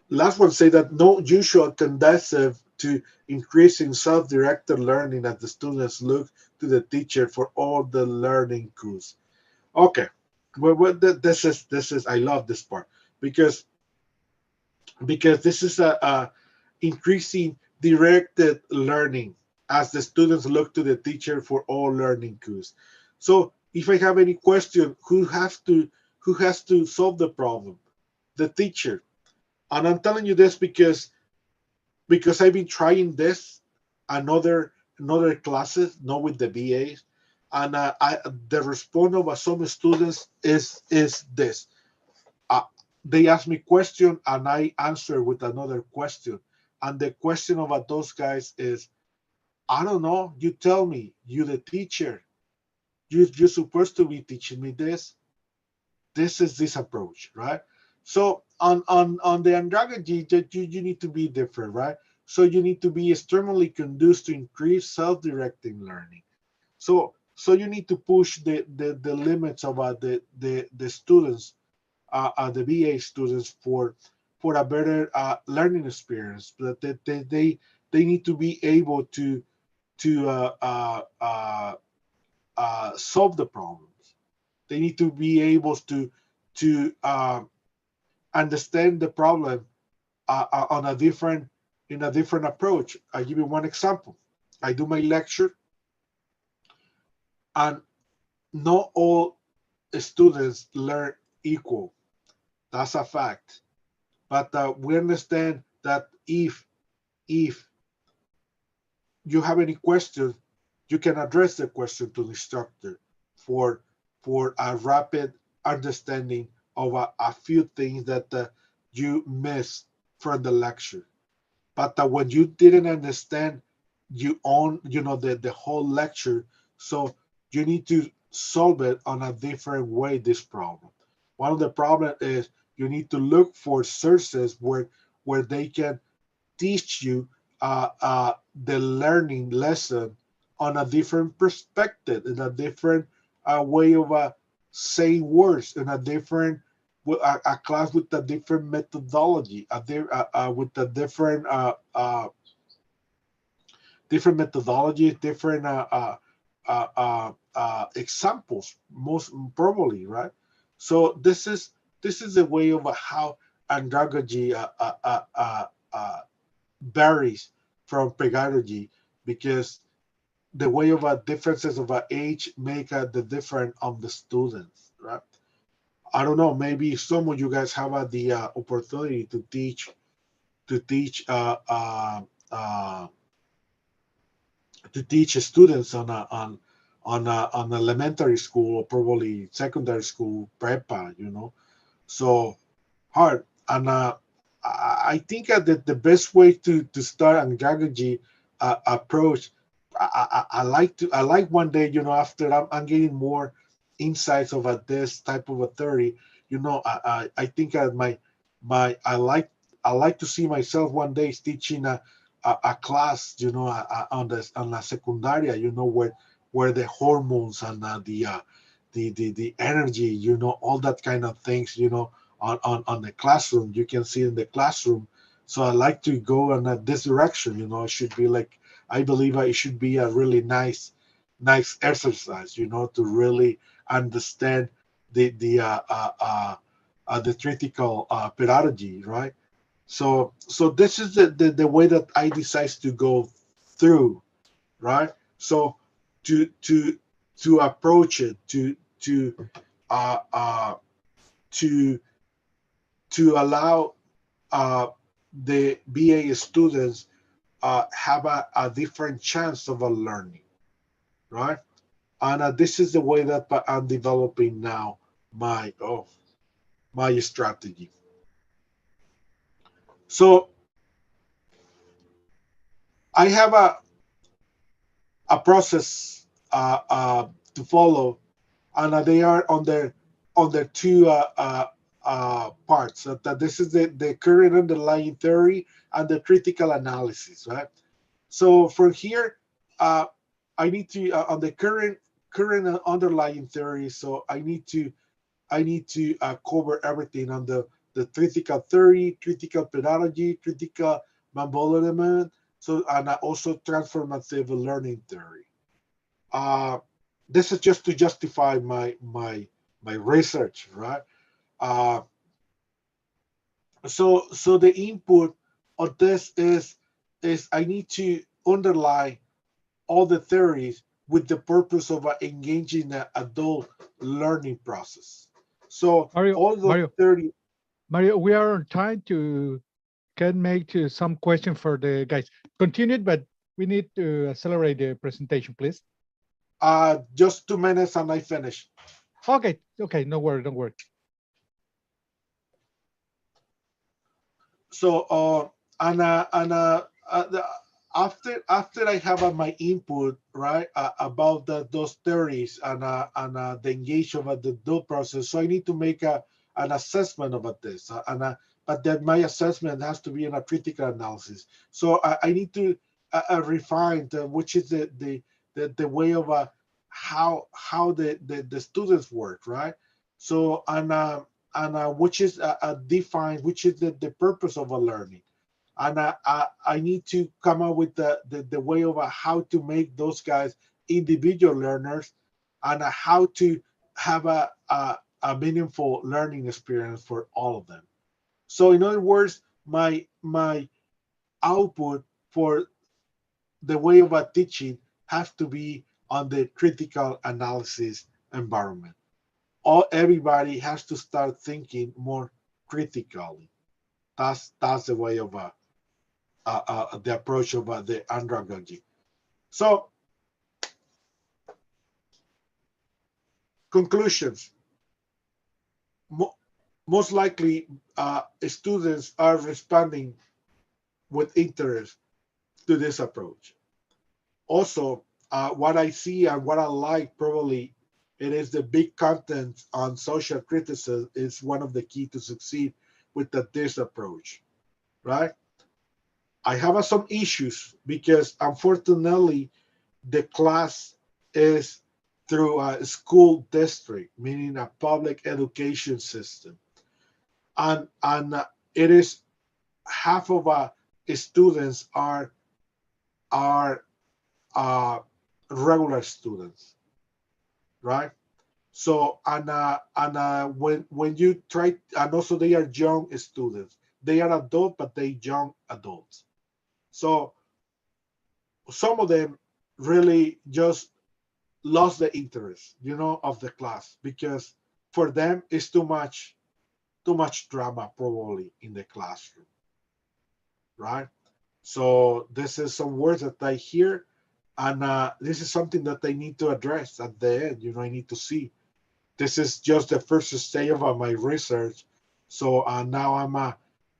Last one say that no usual conducive to increasing self-directed learning as the students look to the teacher for all the learning cues. Okay, this is I love this part, because this is a increasing directed learning as the students look to the teacher for all learning cues. So if I have any question, who has to solve the problem? The teacher. And I'm telling you this because I've been trying this another classes, not with the BAs, and the response of some students is this. Uh, they ask me question and I answer with another question, and the question of those guys is, I don't know. You tell me. You the teacher. You're supposed to be teaching me this. This is this approach, right? So on the andragogy, that you need to be different, right? So you need to be extremely conducive to increase self-directing learning. So you need to push the limits of the students, the BA students, for a better learning experience. That they need to be able to solve the problems. They need to be able to understand the problem on a different in a different approach. I give you one example. I do my lecture, and not all students learn equal. That's a fact. But we understand that if you have any questions, you can address the question to the instructor for a rapid understanding of a few things that you missed from the lecture. But when you didn't understand the whole lecture, so you need to solve it on a different way, this problem. One of the problems is you need to look for sources where they can teach you the learning lesson on a different perspective, in a different way of saying words, in a different a class with a different methodology, with a different methodology, different examples, most probably, right? So this is the way of how andragogy varies from pedagogy, because the way of differences of age make the difference of the students, right? I don't know. Maybe some of you guys have the opportunity to teach uh, to teach students on elementary school, or probably secondary school, prepa, so hard. And I think that the best way to start andragogy approach, I like one day, after I'm getting more insights of this type of a theory, I think I like to see myself one day teaching a class, on la secundaria, where the hormones and the energy, all that kind of things, on the classroom. You can see in the classroom. So I like to go in this direction. It should be like, I believe it should be a really nice exercise. To really understand the critical pedagogy, right? So this is the way that I decide to go through, right? So to approach it, uh, uh, to to allow the BA students have a different chance of a learning, right? And this is the way that I'm developing now my strategy. So I have a process to follow, and they are on their two parts. That this is the current underlying theory and the critical analysis, right? So from here, uh, I need to on the current underlying theory. So I need to cover everything on the critical theory, critical pedagogy, critical element. So, and also transformative learning theory. Uh, this is just to justify my research, right? Uh, so the input of this is I need to underline all the theories with the purpose of engaging the adult learning process. So Mario, all those Mario, 30. Mario, we are on time to can make some question for the guys. Continue, but we need to accelerate the presentation, please. Just 2 minutes and I finish. Okay, okay, no worry, don't worry. So after I have my input, right, about those theories and the engagement of the due process, so I need to make an assessment about this, but then my assessment has to be in a critical analysis. So I need to refine which is the way of how the students work, right? So and which is defined, which is the purpose of a learning. And I need to come up with the way of how to make those guys individual learners, and how to have a meaningful learning experience for all of them. So in other words, my output for the way of teaching has to be on the critical analysis environment. Everybody has to start thinking more critically. That's the way of the approach of the andragogy. So conclusions. Most likely, students are responding with interest to this approach. Also, what I see and what I like, probably it is the big content on social criticism is one of the key to succeed with this approach, right? I have some issues because unfortunately the class is through a school district, meaning a public education system, and it is half of students are regular students, right? So when you try, and also they are young students. They are adult, but they young adults. So some of them really just lost the interest, of the class, because for them it's too much drama probably in the classroom, right? So this is some words that I hear, and this is something that I need to address at the end. I need to see. This is just the first stage of my research. So now I'm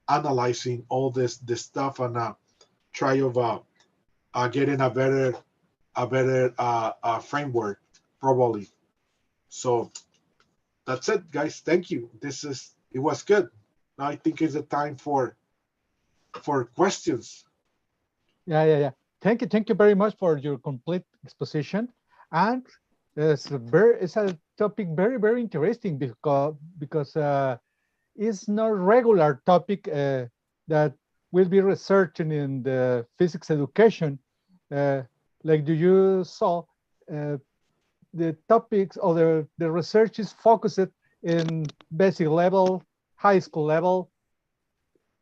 analyzing all this stuff, and try of getting a better framework probably. So that's it, guys. Thank you. It was good. Now I think it's the time for questions. Yeah. Thank you very much for your complete exposition. And it's a topic very interesting, because it's not regular topic that will be researching in the physics education. Like you saw, the topics or the research is focused in basic level, high school level,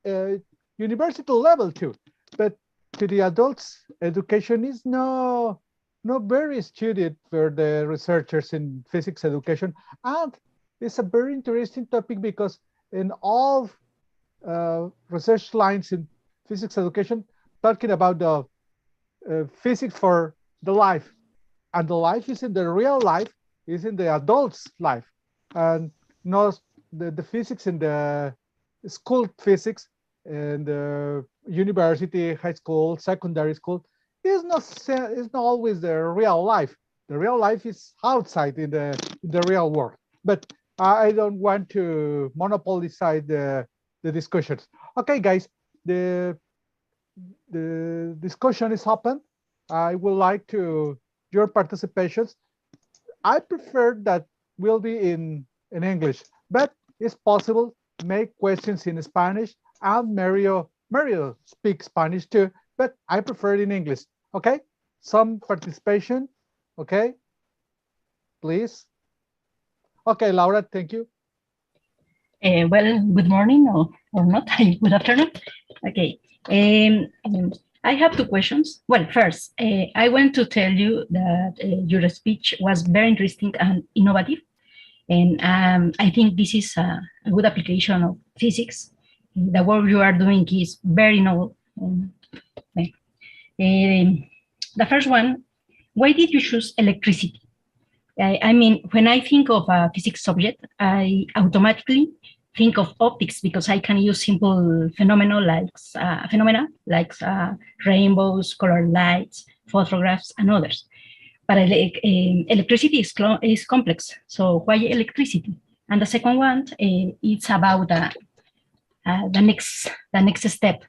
uh, university level too. But to the adults, education is not very studied for the researchers in physics education. And it's a very interesting topic because in all research lines in physics education, talking about the physics for the life, and the life is in the real life, is in the adult's life, and not the physics in the school physics and the university, high school, secondary school is not always the real life. The real life is outside in the real world. But I don't want to monopolize the discussions. Okay, guys, the the discussion is open. I would like to your participations. I prefer that will be in English, but it's possible make questions in Spanish, and Mario speaks Spanish too, but I prefer it in English. Okay, some participation. Okay, please. Okay, Laura, thank you. Well, good morning or not. Good afternoon. Okay. I have two questions. Well, first, I want to tell you that your speech was very interesting and innovative. And I think this is a good application of physics. The work you are doing is very novel. The first one, why did you choose electricity? I mean, when I think of a physics subject, I automatically think of optics because I can use simple phenomena like rainbows, colored lights, photographs, and others. But electricity is complex. So why electricity? And the second one, it's about the next step.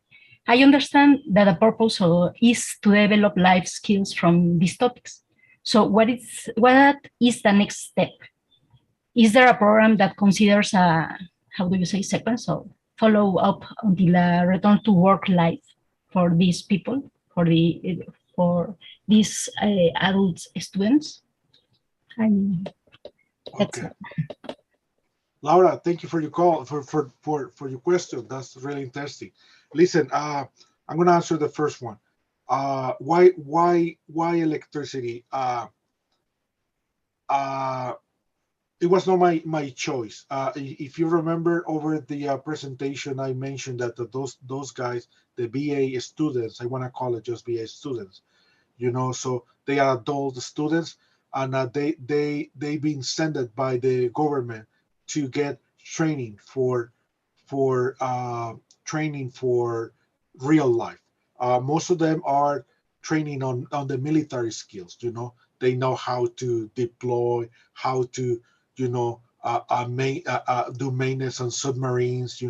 I understand that the purpose is to develop life skills from these topics. So what is the next step? Is there a program that considers a, how do you say, sequence or follow up until a return to work life for these people, for these adult students? Okay. Laura, thank you for your call, for your question. That's really interesting. Listen, I'm going to answer the first one. Why electricity? It was not my choice. If you remember over the presentation, I mentioned that those guys, the BA students, I want to call it just BA students, so they are adult students, and they've been sent by the government to get training for training for real life. Most of them are training on the military skills. They know how to deploy, how to do maintenance on submarines,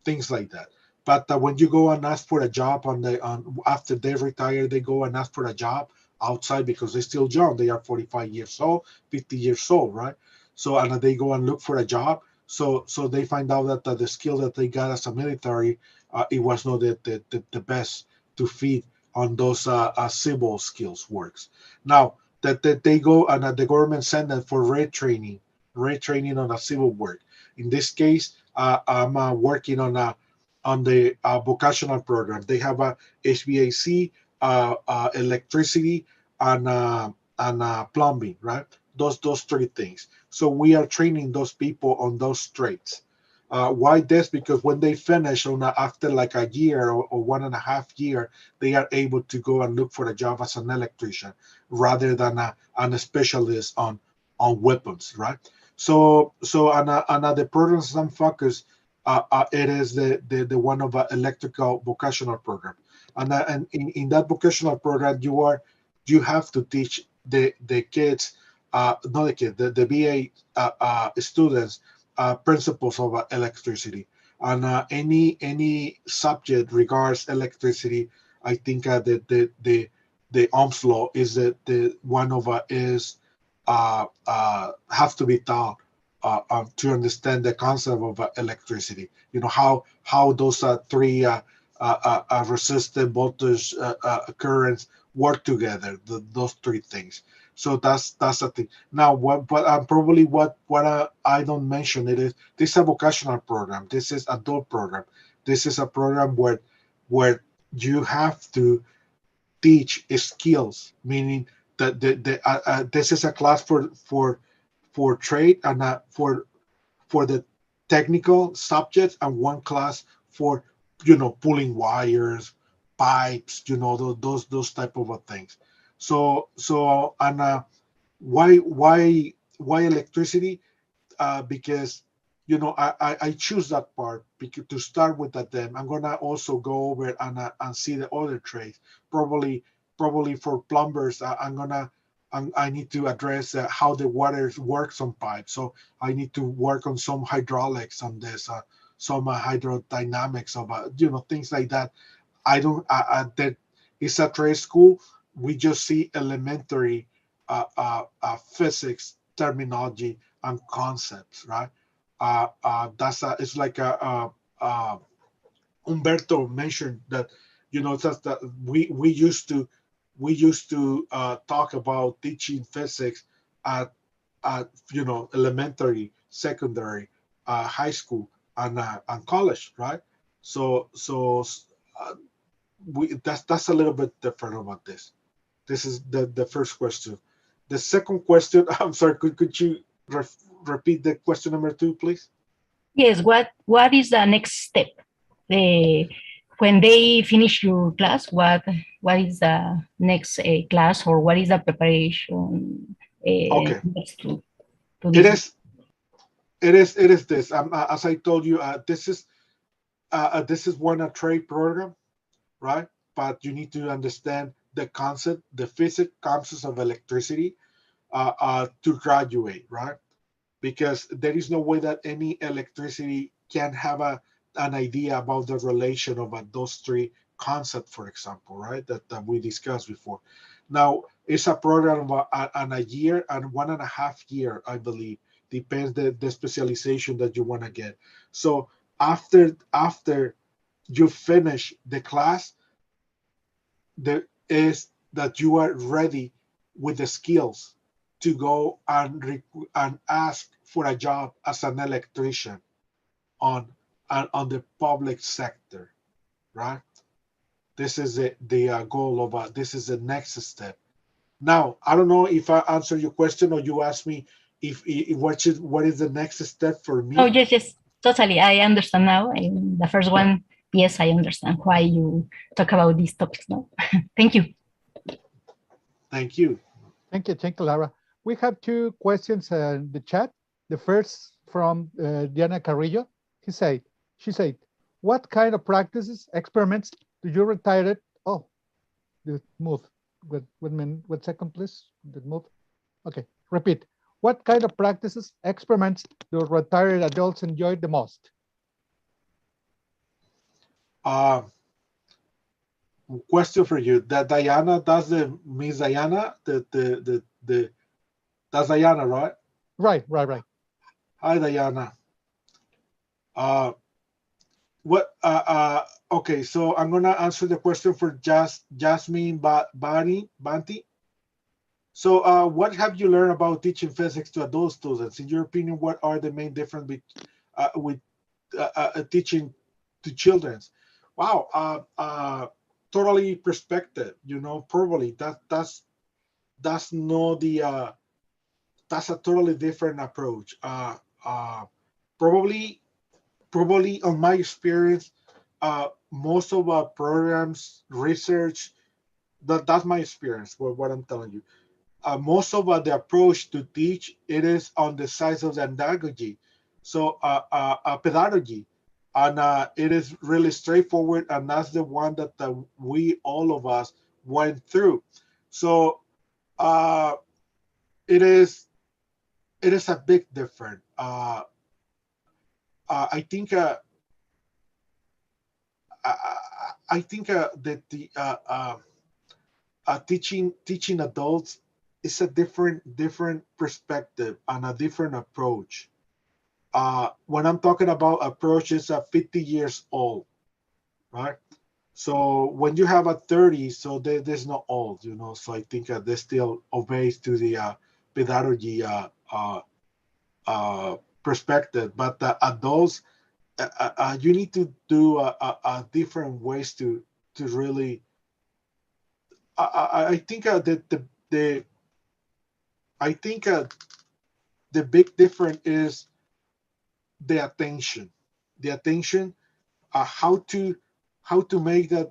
things like that. But when you go and ask for a job after they retire, they go and ask for a job outside because they're still young. They are 45 years old, 50 years old, right? So and they go and look for a job. So they find out that the skill that they got as a military, it was not the best to feed on those civil skills works. Now that they go and the government send them for retraining retraining on a civil work. In this case, I'm working on the vocational program. They have a HVAC, electricity, and plumbing, right? Those three things. So we are training those people on those trades. Why this? Because when they finish after like a year or 1.5 years, they are able to go and look for a job as an electrician rather than a specialist on weapons, right? So on the programs I'm focused, it is the one of electrical vocational program, and in that vocational program you have to teach the kids, not the kids, the BA students, principles of electricity, and any subject regards electricity. I think the Ohm's law is the one of is have to be taught to understand the concept of electricity. You know how those three resistive voltage currents work together. Those three things. So that's the thing. Now, probably what I don't mention it is this is a vocational program. This is adult program. This is a program where you have to teach skills, meaning that this is a class for trade and for the technical subjects, and one class for pulling wires, pipes, those type of things. So and why electricity? Because I choose that part because to start with that. Then I'm gonna also go over and see the other trades. Probably for plumbers, I need to address how the water works on pipes. So I need to work on some hydraulics on this, some hydrodynamics of things like that. I don't. That it's a trade school. We just see elementary physics terminology and concepts, right? It's like Umberto mentioned that just that we used to talk about teaching physics at elementary, secondary, high school, and college, right? So uh, that's a little bit different about this. This is the first question. The second question, I'm sorry, could you repeat the question number 2, please? Yes, what is the next step? When they finish your class, what is the next class, or what is the preparation Okay. next to It this? is this. As I told you, this is one a trade program, right? But you need to understand the concept, the physics concepts of electricity to graduate, right? Because there is no way that any electricity can have an idea about the relation of those three concepts, for example, right? That we discussed before. Now, it's a program of a year and 1.5 years, I believe. Depends the specialization that you want to get. So after you finish the class, there is that you are ready with the skills to go and ask for a job as an electrician on the public sector, right? This is the goal of this is the next step. Now, I don't know if I answer your question or you ask me if what is the next step for me. Oh, yes, totally. I understand now. The first one, yes, I understand why you talk about these topics now. Thank you. Thank you, Laura. We have 2 questions in the chat. The first from Diana Carrillo. She said, what kind of practices, experiments do you retire? Oh, the move. One second, please. The move. Okay, repeat. What kind of practices, experiments do retired adults enjoy the most? Question for you. That Diana, that's the Miss Diana, that's Diana, right? Right. Hi, Diana. Okay, so I'm gonna answer the question for Jasmine Banti. So what have you learned about teaching physics to adult students? In your opinion, what are the main difference with teaching to children? Wow, totally perspective. Probably that's not the that's a totally different approach. Uh, probably probably on my experience, most of our programs, research, that's my experience. What I'm telling you, most of the approach to teach it is on the side of the andragogy, so pedagogy, and it is really straightforward, and that's the one that we all of us went through. So uh, it is a big difference. I think I, I think that the teaching adults is a different perspective and a different approach. When I'm talking about approach, it's 50 years old, right? So when you have a 30, so there's no old, So I think they still obeys to the pedagogy perspective, but adults, you need to do different ways to really. I think that the I think the big difference is the attention, the attention, how to make that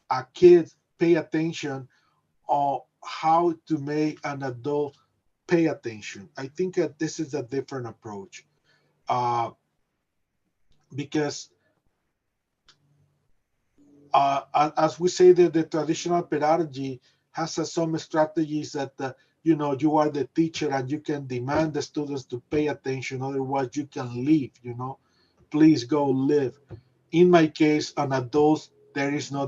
a kid pay attention, or how to make an adult pay attention. I think that this is a different approach, uh, because as we say, that the traditional pedagogy has some strategies that you are the teacher and you can demand the students to pay attention, otherwise you can leave. Please go live. In my case, an adult, there is no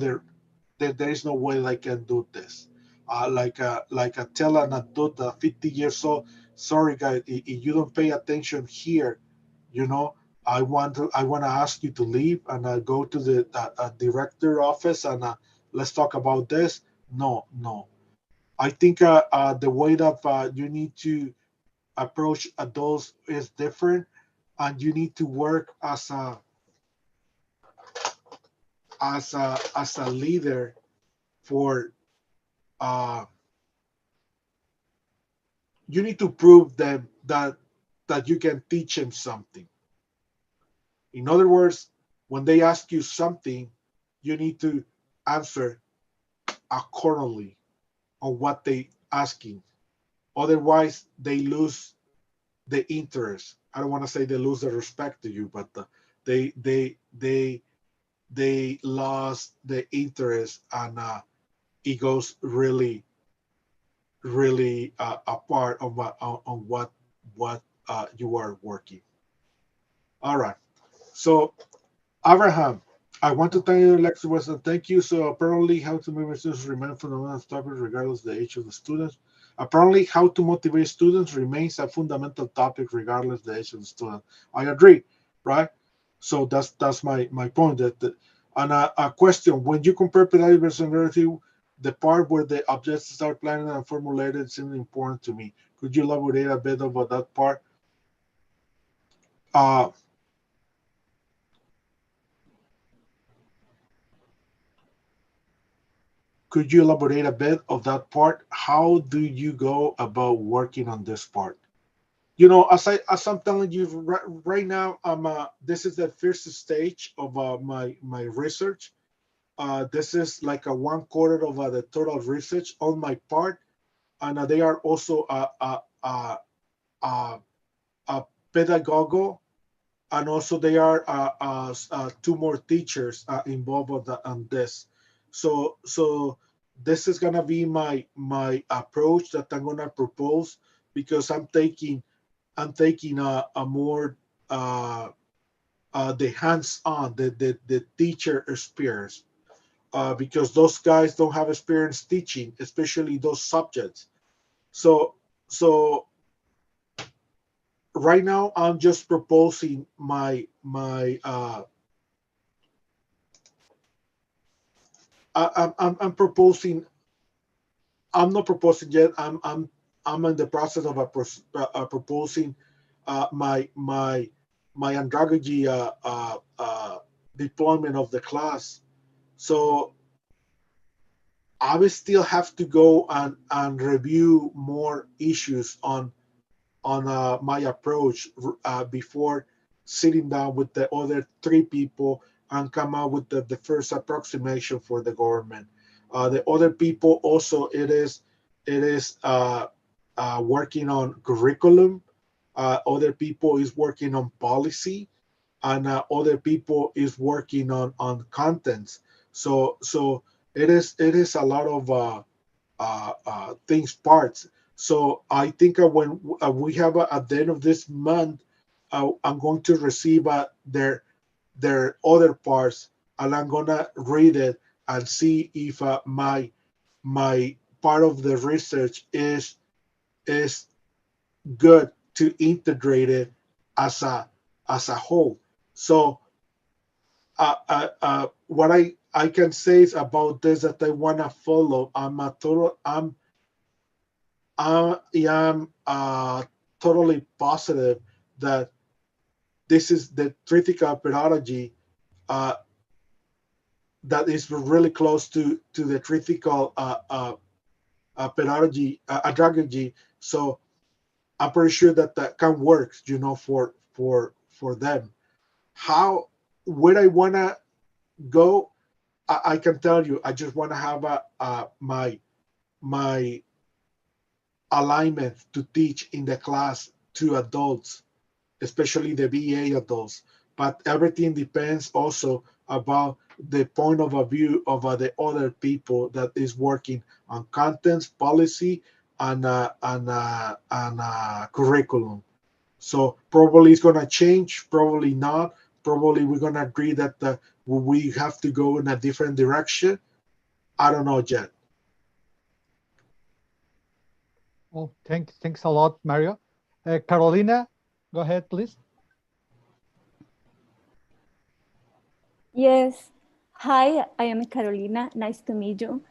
way I can do this. Like I tell an adult, 50 years old, sorry guys, if you don't pay attention here, you know, I want to ask you to leave and go to the director office and let's talk about this. No, no. I think the way that you need to approach adults is different, and you need to work as a leader for uh, you need to prove them that you can teach them something. In other words, when they ask you something, you need to answer accordingly on what they asking. Otherwise, they lose the interest. I don't want to say they lose the respect to you, but they lost the interest, and it goes really apart on what you are working. All right. So Abraham, I want to thank you, Lecture Weston. Thank you. So apparently, how to motivate students remain fundamental topic regardless of the age of the students. Apparently, how to motivate students remains a fundamental topic regardless of the age of the student. I agree, right? So that's my point. And a question: when you compare pedagogy versus narrative, the part where the objectives are planned and formulated seems important to me. Could you elaborate a bit about that part? Uh, Could you elaborate a bit of that part? How do you go about working on this part? As I'm telling you right now, this is the first stage of my research. This is like a 1/4 of the total research on my part, and they are also a pedagogo, and also they are two more teachers involved on this. So this is gonna be my approach that I'm gonna propose, because I'm taking a more the hands-on, the teacher experience, because those guys don't have experience teaching, especially those subjects. So right now I'm just proposing my I'm proposing I'm not proposing yet. I'm in the process of proposing my andragogy deployment of the class. So I will still have to go and review more issues on my approach before sitting down with the other 3 people and come out with the first approximation for the government. The other people also it is working on curriculum. Other people is working on policy, and other people is working on contents. So it is a lot of things parts. So I think when we have at the end of this month, I'm going to receive their other parts, and I'm gonna read it and see if my part of the research is good to integrate it as a whole. So what I can say is about this that I wanna follow. I am totally positive that this is the critical pedagogy that is really close to the critical pedagogy, andragogy. So I'm pretty sure that can work, for them. How, where I wanna go, I can tell you. I just wanna have my alignment to teach in the class to adults, especially the BA adults. But everything depends also about the point of view of the other people that is working on contents, policy, and curriculum. So probably it's gonna change, probably not. Probably we're gonna agree that we have to go in a different direction. I don't know yet. Well, thanks a lot, Mario. Carolina, go ahead, please. Yes. Hi, I am Carolina. Nice to meet you,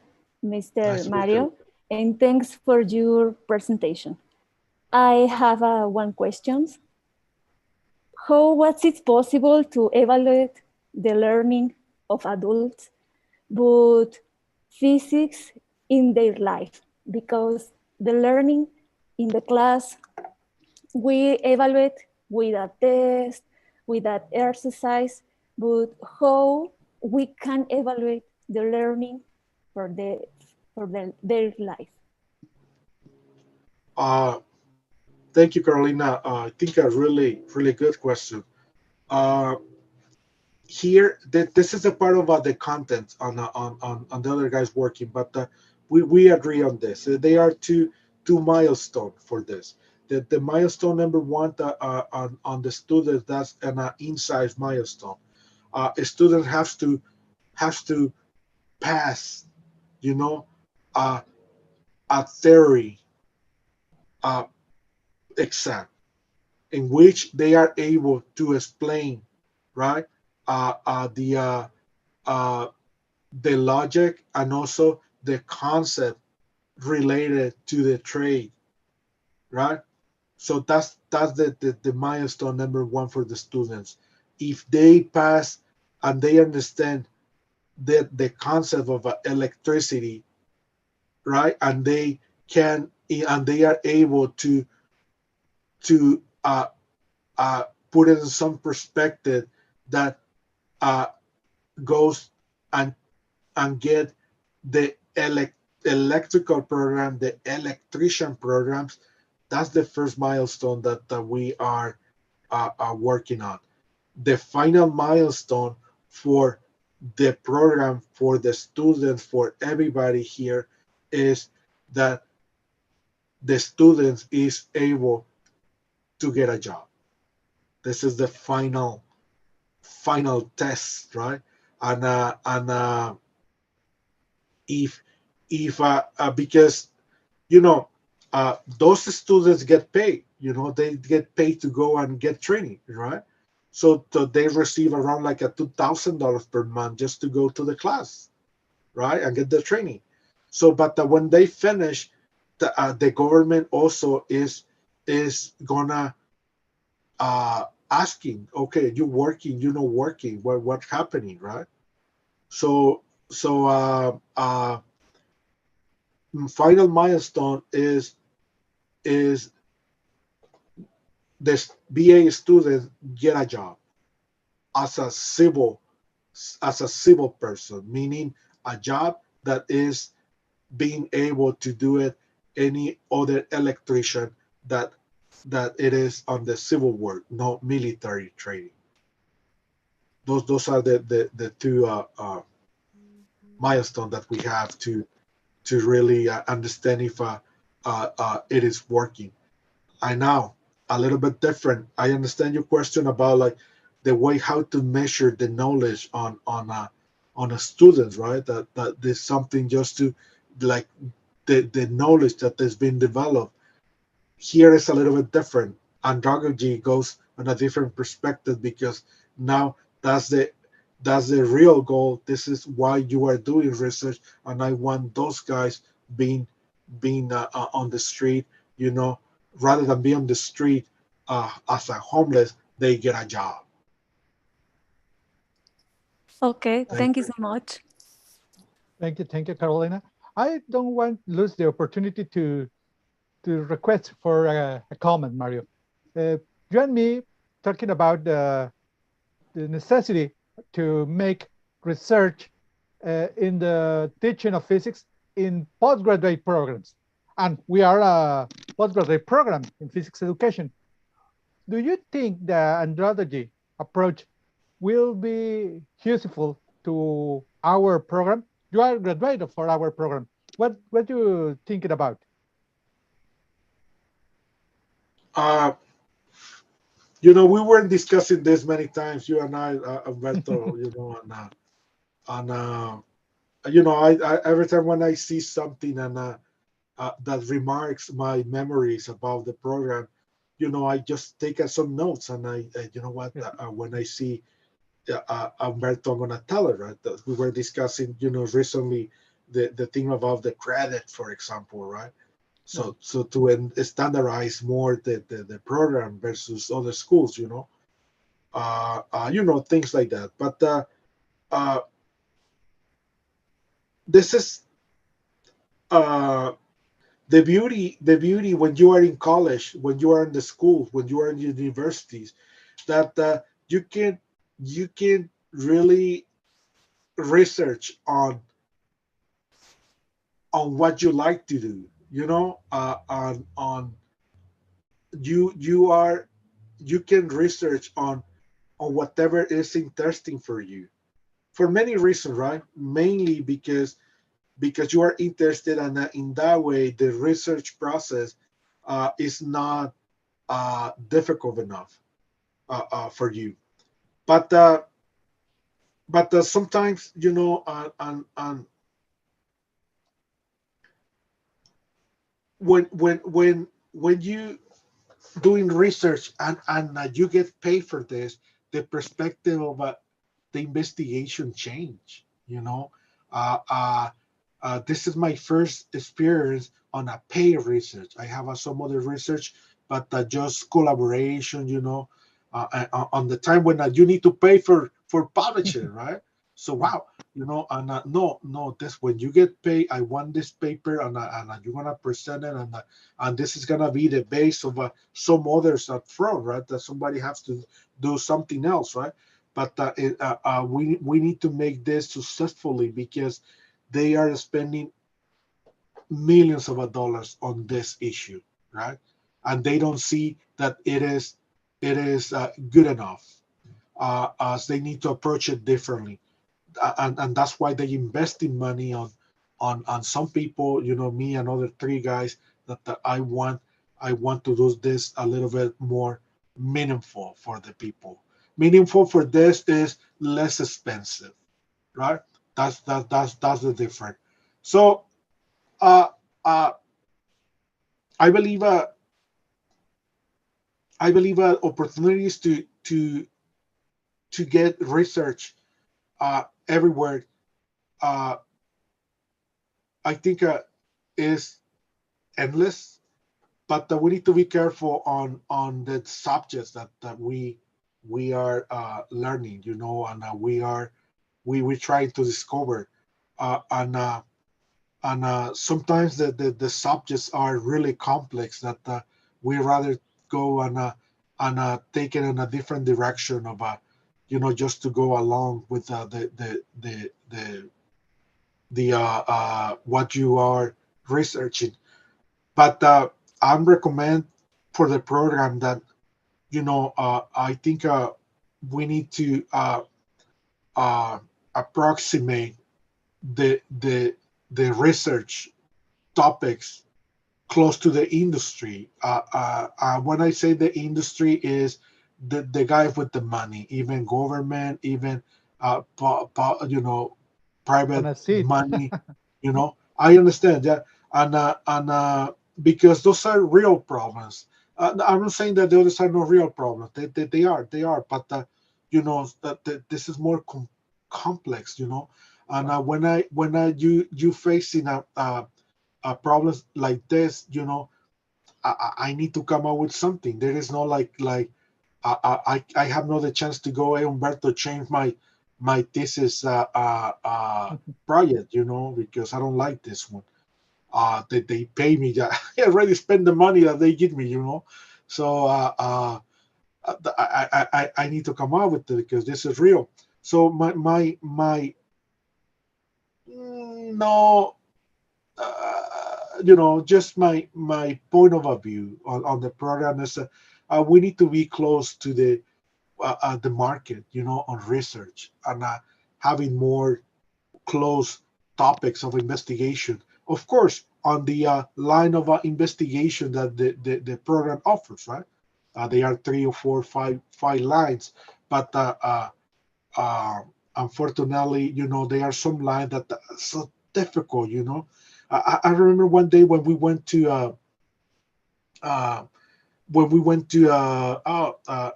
Mr. Mario, and thanks for your presentation. I have one question. How was it possible to evaluate the learning of adults, but physics in their life? Because the learning in the class, we evaluate with a test, with an exercise, but how we can evaluate the learning for their life? Thank you, Carolina. I think a really good question. Here, this is a part of the content on the other guys working, but we agree on this. They are two milestones for this. The milestone number 1 on the students, that's an inside milestone. A student has to pass, a theory exam in which they are able to explain, right, the logic and also the concept related to the trade, right? So that's the milestone number 1 for the students. If they pass and they understand the concept of electricity, right, and they are able to put it in some perspective that goes and get the electrical program, the electrician programs. That's the first milestone that we are working on. The final milestone for the program, for the students, for everybody here, is that the students is able to get a job. This is the final test, right? And if because those students get paid, they get paid to go and get training, right? So they receive around like $2,000 per month just to go to the class, right, and get the training. So, but when they finish, the government also is gonna asking, okay, you working, you know, working, what's happening, right? So final milestone is this BA student get a job as a civil person, meaning a job that is being able to do it any other electrician that it is on the civil work, no military training. Those are the two milestones that we have to really understand if it is working. I know a little bit different. I understand your question about like the way how to measure the knowledge on a student, right? That there's something just to like the knowledge that has been developed. Here is a little bit different. Andragogy goes on a different perspective because now that's the real goal. This is why you are doing research, and I want those guys being on the street, you know, rather than be on the street as a homeless, they get a job. Okay, thank you so much. Thank you, Carolina. I don't want to lose the opportunity to request for a comment, Mario. You and me talking about the necessity to make research in the teaching of physics in postgraduate programs. And we are a postgraduate program in physics education. Do you think the andragogy approach will be useful to our program? You are graduated for our program. What you thinking about? You know, we were discussing this many times, you and I, Alberto, you know, you know, I every time when I see something and that remarks my memories about the program, you know, I just take some notes, and you know what, when I see Alberto, I'm gonna tell her, right? That we were discussing, you know, recently the thing about the credit, for example, right? So to standardize more the program versus other schools, you know, things like that. But this is the beauty when you are in college, when you are in the schools, when you are in universities, that you can really research on what you like to do, you know, on you can research on whatever is interesting for you, for many reasons, right? Mainly because you are interested, and in that way the research process is not difficult enough for you. But sometimes, you know, and when you doing research, and you get paid for this, the perspective of the investigation change, you know. This is my first experience on a paid research. I have some other research, but just collaboration, you know, on the time when you need to pay for publishing, right? So wow, you know, and no, this when you get paid, I want this paper, and you're gonna present it, and this is gonna be the base of some others up front, right? That somebody has to do something else, right? But we need to make this successfully, because they are spending millions of dollars on this issue, right? And they don't see that it is good enough, as they need to approach it differently, and that's why they investing money on some people, you know, me and other three guys, that I want to do this a little bit more meaningful for the people. Meaningful for this is less expensive, right? That's the difference. So uh, uh, I believe opportunities to get research everywhere I think is endless, but we need to be careful on the subjects that we are learning, you know, and we try to discover, and sometimes the subjects are really complex that we rather go and take it in a different direction of you know, just to go along with the what you are researching. But I'm recommend for the program that, you know, I think we need to uh, approximate the the the research topics close to the industry. When I say the industry is the guy with the money, even government, even you know, On private a seat. money. You know, I understand that, and because those are real problems. I'm not saying that the others are not real problems. They are, but you know, that this is more complex. You know, and when you facing a problems like this, you know, I need to come up with something. There is no like I have not the chance to go, hey, Humberto, change my thesis project, you know, because I don't like this one. They pay me. I already spent the money that they give me, you know. So I need to come out with it because this is real. So my no, you know, just my point of view on the program is we need to be close to the market, you know, on research, and having more close topics of investigation. Of course, on the line of investigation that the program offers, right? They are three or four, five lines, but uh, unfortunately, you know, there are some lines that are so difficult, you know. I remember one day uh, when we went to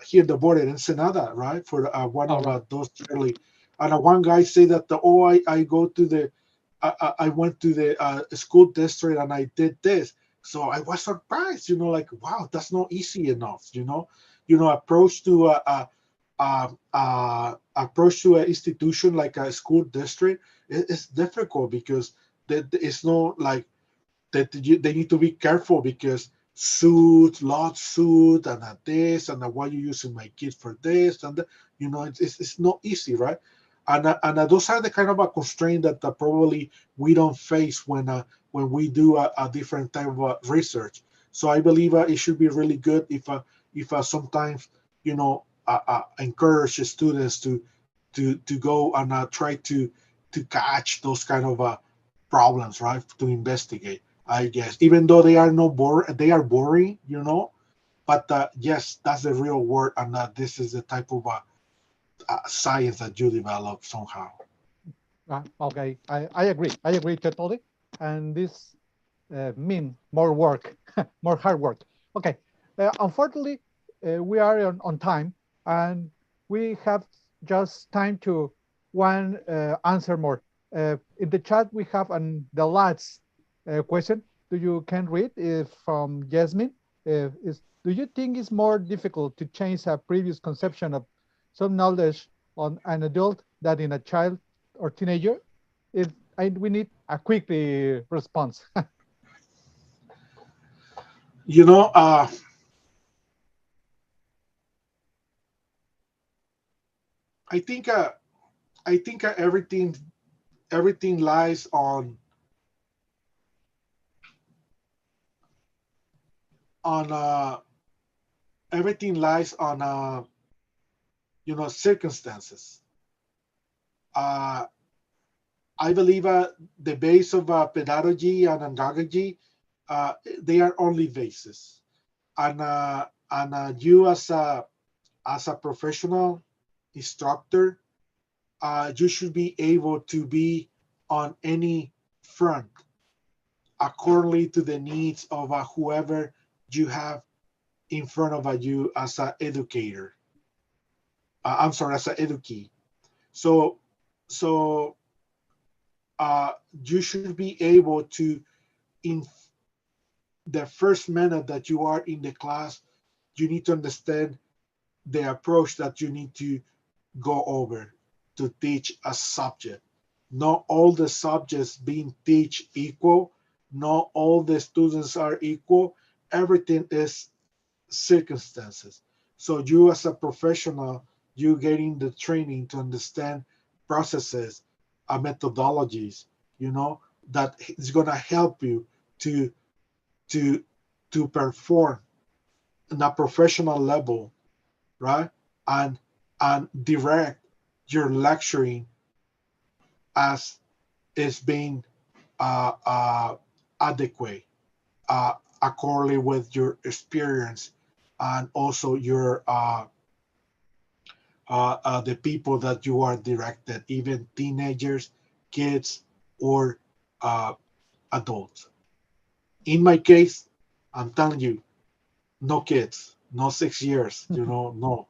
here the border in Ensenada, right, for one All of right. those yearly, and one guy said that oh, I go to the I went to the school district and I did this, so I was surprised, you know, like wow, that's not easy enough, you know, approach to an institution like a school district is difficult because it's not like they need to be careful because suit, lawsuit, and this, and why you using my kid for this, and you know, it's not easy, right? And those are the kind of a constraint that probably we don't face when we do a different type of research. So I believe it should be really good if sometimes, you know, encourage students to go and try to catch those kind of problems, right? To investigate, I guess, even though they are no they are boring, you know. But yes, that's the real word, and this is the type of science that you develop somehow. Okay, I agree. I agree totally. And this mean more work, more hard work. Okay, unfortunately, we are on time, and we have just time to one answer more. In the chat, we have the last question. Do you can read from Jasmine? Do you think it's more difficult to change a previous conception of some knowledge on an adult than in a child or teenager? We need a quick response. You know, I think everything lies on everything lies on you know, circumstances. Uh, I believe the base of pedagogy and andragogy, they are only bases, and you as a professional instructor, you should be able to be on any front accordingly to the needs of whoever you have in front of you as an educator. I'm sorry, as an educee. So, so you should be able to, in the first minute that you are in the class, you need to understand the approach that you need to go over to teach a subject. Not all the subjects being taught equal. Not all the students are equal. Everything is circumstances. So you as a professional, you getting the training to understand processes, methodologies, that is gonna help you to perform in a professional level, right? And direct your lecturing as is being adequate, accordingly with your experience and also your the people that you are directed, even teenagers, kids, or adults. In my case, I'm telling you, no kids, no 6 years, no.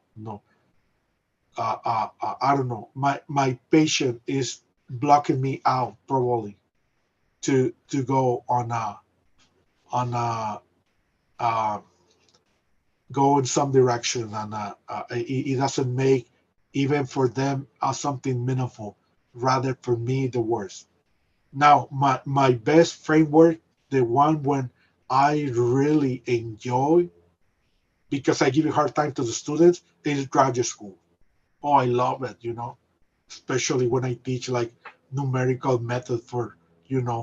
I don't know. My patient is blocking me out probably to go on a go in some direction, and it doesn't make even for them something meaningful. Rather, for me, the worst. Now, my best framework, the one when I really enjoy, because I give a hard time to the students, is graduate school. Oh, I love it, especially when I teach like numerical method for,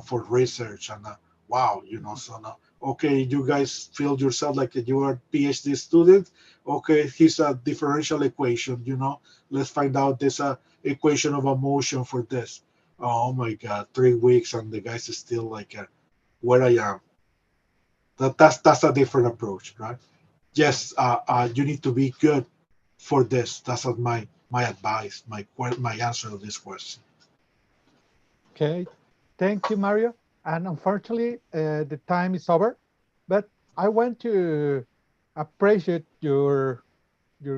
for research, and wow, so now, okay, you guys feel yourself like you are a PhD student. Okay, here's a differential equation, let's find out this equation of a motion for this. Oh my God, 3 weeks and the guys is still like where I am. That's a different approach, right? Yes, you need to be good for this. That's my advice, my answer to this question. Okay, thank you, Mario. And unfortunately, the time is over, but I want to appreciate your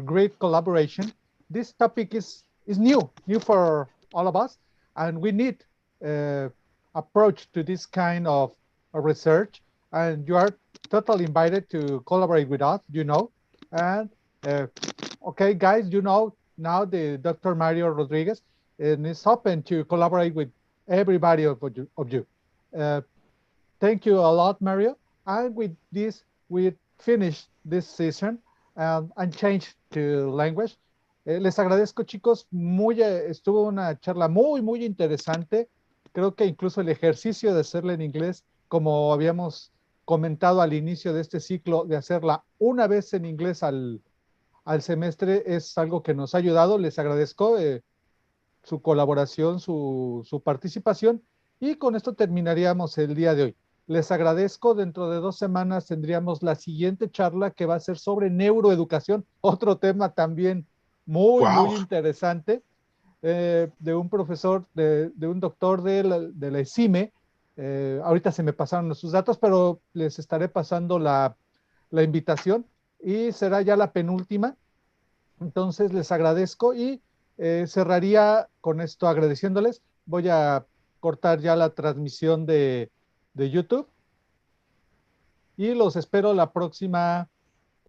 great collaboration. This topic is new for all of us, and we need approach to this kind of research. And you are totally invited to collaborate with us, And okay, guys, now the Dr. Mario Rodriguez and is open to collaborate with everybody of you. Uh, Thank you a lot, Mario. And with this, we finish this session and change to language. Les agradezco, chicos. Estuvo una charla muy interesante. Creo que incluso el ejercicio de hacerla en inglés, como habíamos comentado al inicio de este ciclo, de hacerla una vez en inglés al semestre, es algo que nos ha ayudado. Les agradezco su colaboración, su participación. Y con esto terminaríamos el día de hoy. Les agradezco. Dentro de 2 semanas tendríamos la siguiente charla que va a ser sobre neuroeducación, otro tema también muy interesante, de un profesor, de un doctor de la ESIME. Ahorita se me pasaron sus datos, pero les estaré pasando la invitación y será ya la penúltima. Entonces les agradezco y cerraría con esto agradeciéndoles. Voy a cortar ya la transmisión de YouTube y los espero la próxima